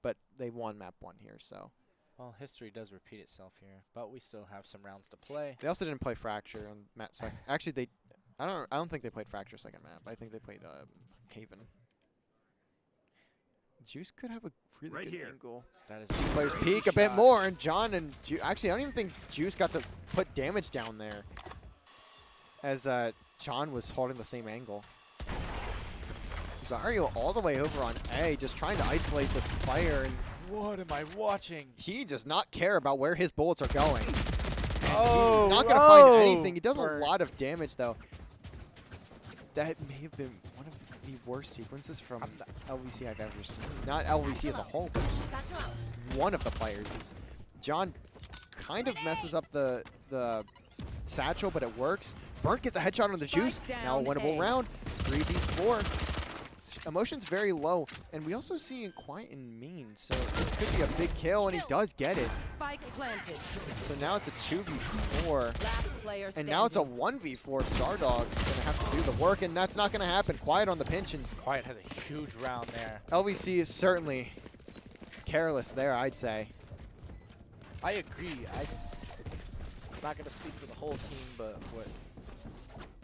But they won map 1 here, so. Well, history does repeat itself here, but we still have some rounds to play. They also didn't play Fracture on map second. Actually, I don't think they played Fracture second map. I think they played Haven. Juice could have a really Right good here. angle. That is Players crazy peek a bit shot. more, and John and actually, I don't even think Juice got to put damage down there, as John was holding the same angle. Zario all the way over on A, just trying to isolate this player, and What am I watching? he does not care about where his bullets are going. And Oh, he's not going to find oh, anything. He does Burnt. a lot of damage, though. That may have been one of the worst sequences from LVC I've ever seen. Not LVC as a whole, but Satchel out. one of the players is John kind of messes up the satchel, but it works. Burnt gets a headshot on the Juice. Now a winnable round. 3v4. Emotion's very low, and we also see Quiet and Mean, so this could be a big kill, and he does get it. Spike planted. So now it's a 2v4, Last player and now it's a standing. 1v4. Sardog gonna have to do the work, and that's not gonna happen. Quiet on the pinch, and Quiet has a huge round there. LVC is certainly careless there, I'd say. I agree. I'm not gonna speak for the whole team, but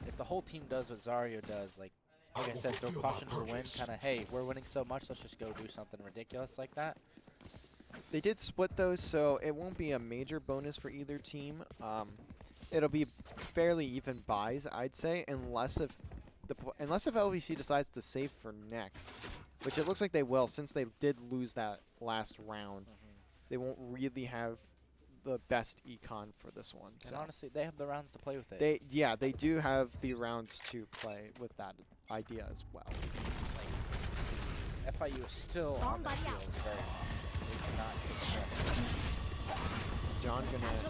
If the whole team does what Zario does, like I said, throw caution to the wind, kind of, hey, we're winning so much, let's just go do something ridiculous like that. They did split those, so it won't be a major bonus for either team. It'll be fairly even buys, I'd say, unless if LVC decides to save for next, which it looks like they will, since they did lose that last round. They won't really have the best econ for this one. And So honestly, they have the rounds to play with it. they do have the rounds to play with that idea as well. Like, FIU is still on that field. It's very, they cannot take a breath. John Satchel gonna out.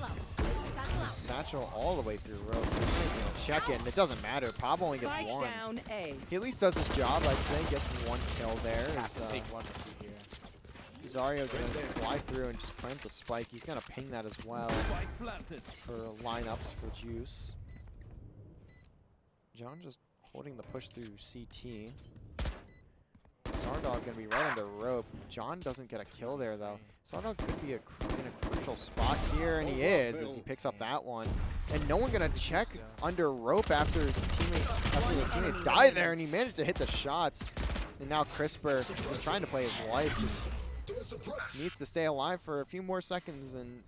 Satchel out. satchel all the way through rope. Check in. It doesn't matter. Pop only gets Spike one. down A. He at least does his job, I'd say. Gets one kill there. Have Is, to take one or two here. Zario gonna fly through and just plant the spike. He's gonna ping that as well Spike planted. for lineups for Juice. John just holding the push through CT. Sardog gonna be right under rope. John doesn't get a kill there though. Sardog could be in a crucial spot here, and he is as he picks up that one. And no one gonna check under rope after the teammates die there, and he managed to hit the shots. And now Crisper is trying to play his life, just needs to stay alive for a few more seconds and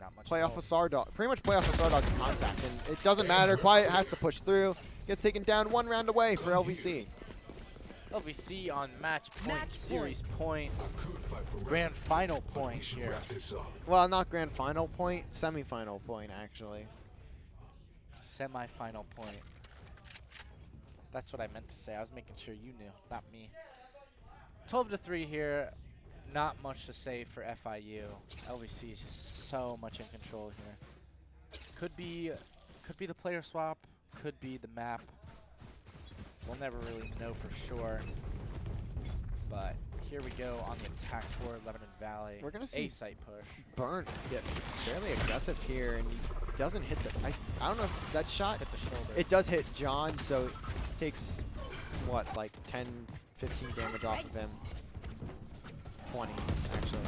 Not much play off help. of Sardog. Pretty much play off of Sardog's contact, and it doesn't matter. Quiet has to push through. Gets taken down one round away for LVC. LVC on match point, Match series point, grand final point here. Well, not grand final point, semifinal point actually. Semi-final point. That's what I meant to say. I was making sure you knew, not me. 12-3 here. Not much to say for FIU. LVC is just so much in control here. Could be the player swap. Could be the map. We'll never really know for sure. But here we go on the attack for Lebanon Valley. We're gonna see A site push. Burnt get fairly aggressive here, and he doesn't hit the. I don't know if that shot. Hit the shoulder. It does hit John, so it takes what, like 10, 15 damage off of him. 20 actually.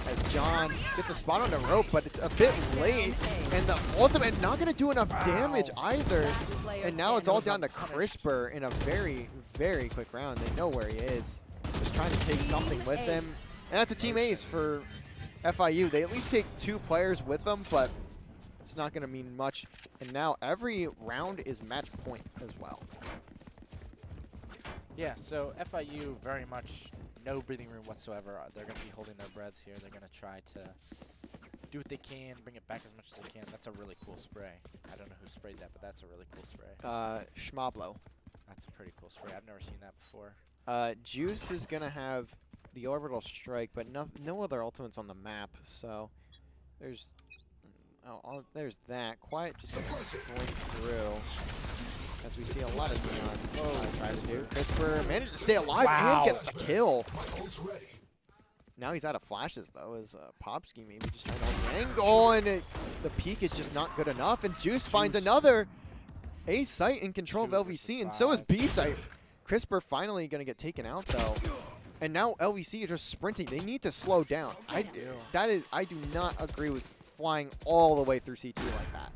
As John gets a spot on the rope, but it's a bit late, and the ultimate not gonna do enough damage either. Last player And now it's all standing. down to Crisper in a very, very quick round. They know where he is. Just trying to take something with him. And that's a team ace for FIU. They at least take 2 players with them, but it's not going to mean much. And now every round is match point as well. Yeah, so FIU very much no breathing room whatsoever. They're going to be holding their breaths here. They're going to try to do what they can, bring it back as much as they can. That's a really cool spray. I don't know who sprayed that, but that's a really cool spray. Schmablo. That's a pretty cool spray. I've never seen that before. Juice is going to have the orbital strike, but no other ultimates on the map. So there's there's that. Quiet just gonna sprint through. As we see a lot of neons try to do. Crisper managed to stay alive and gets the kill. Now he's out of flashes though, as Popsky maybe just trying to hold the angle, and the peak is just not good enough. And Juice finds another A site in control of LVC, and so is B site. Crisper finally gonna get taken out though. And now LVC are just sprinting. They need to slow down. I do not agree with flying all the way through CT like that.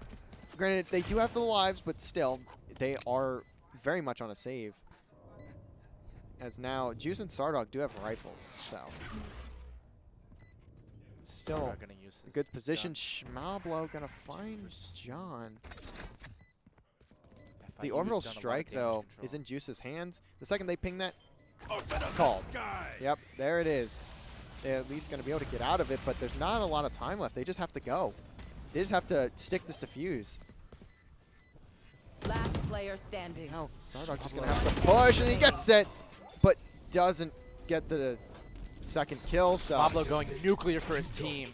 Granted, they do have the lives, but still, they are very much on a save. As now, Juice and Sardog do have rifles, so it's still Sardog gonna use a his good position. gun. Schmablo gonna find John. FIU The has orbital done a lot of strike, damage though, control. is in Juice's hands. The second they ping that, Open up called. the sky. Yep, there it is. They're at least going to be able to get out of it, but there's not a lot of time left. They just have to go. They just have to stick this defuse. Last player player standing. Now, Zardog just going to have to push, and he gets it, but doesn't get the second kill. So Pablo going nuclear for his team.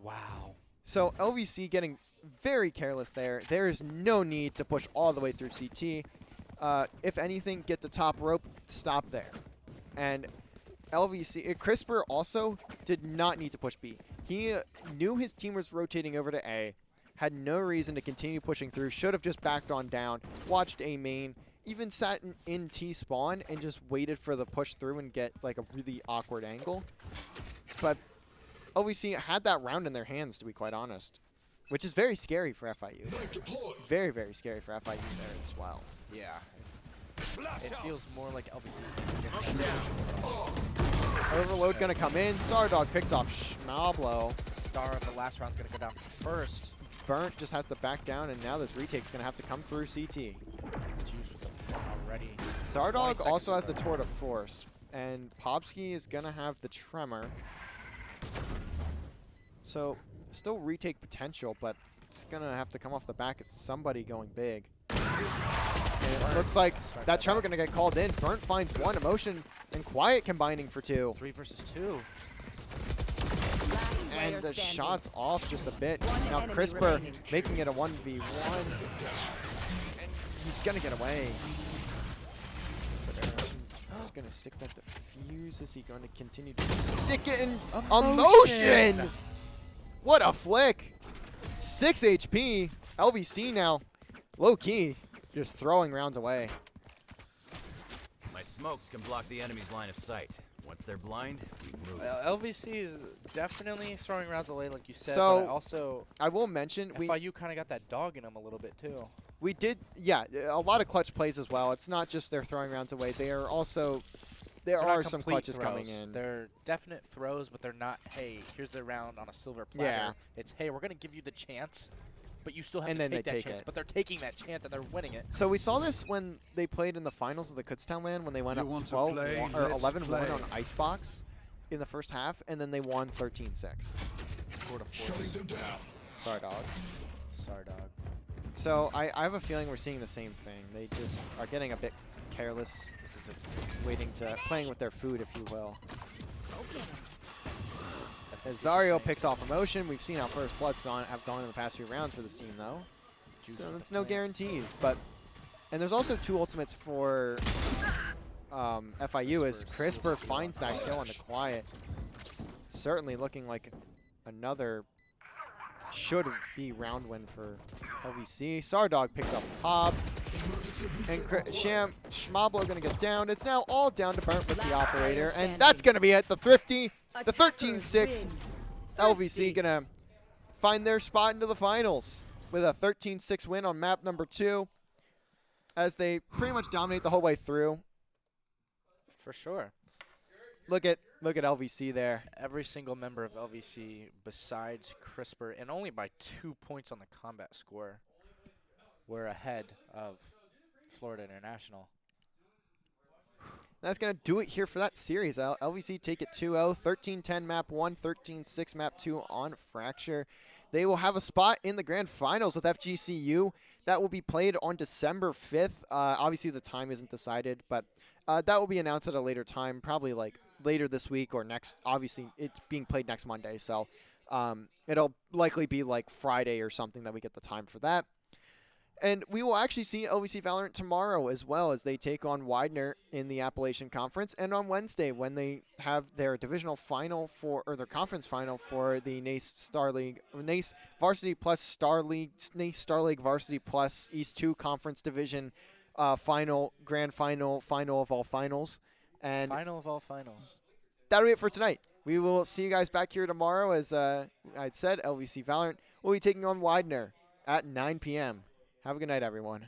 Wow. So LVC getting very careless there. There is no need to push all the way through CT. If anything, get the top rope, stop there. And LVC, CRISPR also did not need to push B. He knew his team was rotating over to A, had no reason to continue pushing through, should have just backed on down, watched A main, even sat in T spawn and just waited for the push through and get like a really awkward angle. But LVC had that round in their hands, to be quite honest, which is very scary for FIU. Very, very scary for FIU there as well. Yeah. It feels more like LVC. Overload gonna come in. Zardog picks off Schmablo. Star of the last round's gonna go down first. Burnt just has to back down, and now this retake's gonna have to come through CT. Juice with the already. Zardog also has the Tour de Force, and Popsky is gonna have the Tremor. So still retake potential, but it's gonna have to come off the back of somebody going big. And it looks like that Tremor gonna get called in. Burnt finds one, Emotion and Quiet combining for two. 3 versus 2. And the shot's off just a bit. One Now enemy CRISPR remaining. making it a 1v1. And he's gonna get away. He's gonna stick that defuse. Is he going to continue to stick it in? Emotion! What a flick! 6 HP. LVC now. Low key. Just throwing rounds away. My smokes can block the enemy's line of sight. Once they're blind, we move. LVC is definitely throwing rounds away, like you said. So, but also, I will mention FIU kind of got that dog in them a little bit too. we did, yeah, a lot of clutch plays as well. It's not just they're throwing rounds away. They are also, there They're not are some complete clutches coming throws. in. They're definite throws, but they're not, hey, here's the round on a silver platter. Yeah. It's, hey, we're going to give you the chance, but you still have And to then take they that take chance. it. But they're taking that chance, and they're winning it. So we saw this when they played in the finals of the Kutztown LAN when they went You up want to 12 play? or Let's 11-1 play. on Icebox in the first half, and then they won 13-6. Tour de force. Sorry, dog. Sorry, dog. So I have a feeling we're seeing the same thing. They just are getting a bit careless. This is waiting to playing with their food, if you will. As Zario picks off Emotion, we've seen how first bloods have gone in the past few rounds for this team, though. So it's no guarantees, but and there's also 2 ultimates for FIU as CRISPR finds that kill on the Quiet. Certainly looking like another should be round win for LVC. Zardog picks up Pop. And Schmablo gonna get down. It's now all down to Burnt with the operator. And that's gonna be it. The 13-6. LVC gonna find their spot into the finals with a 13-6 win on map number 2 as they pretty much dominate the whole way through. For sure. Look at LVC there. Every single member of LVC besides CRISPR, and only by 2 points on the combat score, were ahead of Florida International. That's going to do it here for that series. LVC take it 2-0, 13-10 map 1, 13-6 map 2 on Fracture. They will have a spot in the grand finals with FGCU. That will be played on December 5th. Obviously, the time isn't decided, but that will be announced at a later time, probably like later this week or next. Obviously, it's being played next Monday, so it'll likely be like Friday or something that we get the time for that. And we will actually see LVC Valorant tomorrow as well as they take on Widener in the Appalachian Conference, and on Wednesday when they have their divisional final or their conference final for the NECC Star League, NECC Varsity Plus Star League, NECC Star League Varsity Plus East 2 Conference Division grand final of all finals. And Final of all finals. that'll be it for tonight. We will see you guys back here tomorrow. As I'd said, LVC Valorant will be taking on Widener at 9 p.m. Have a good night, everyone.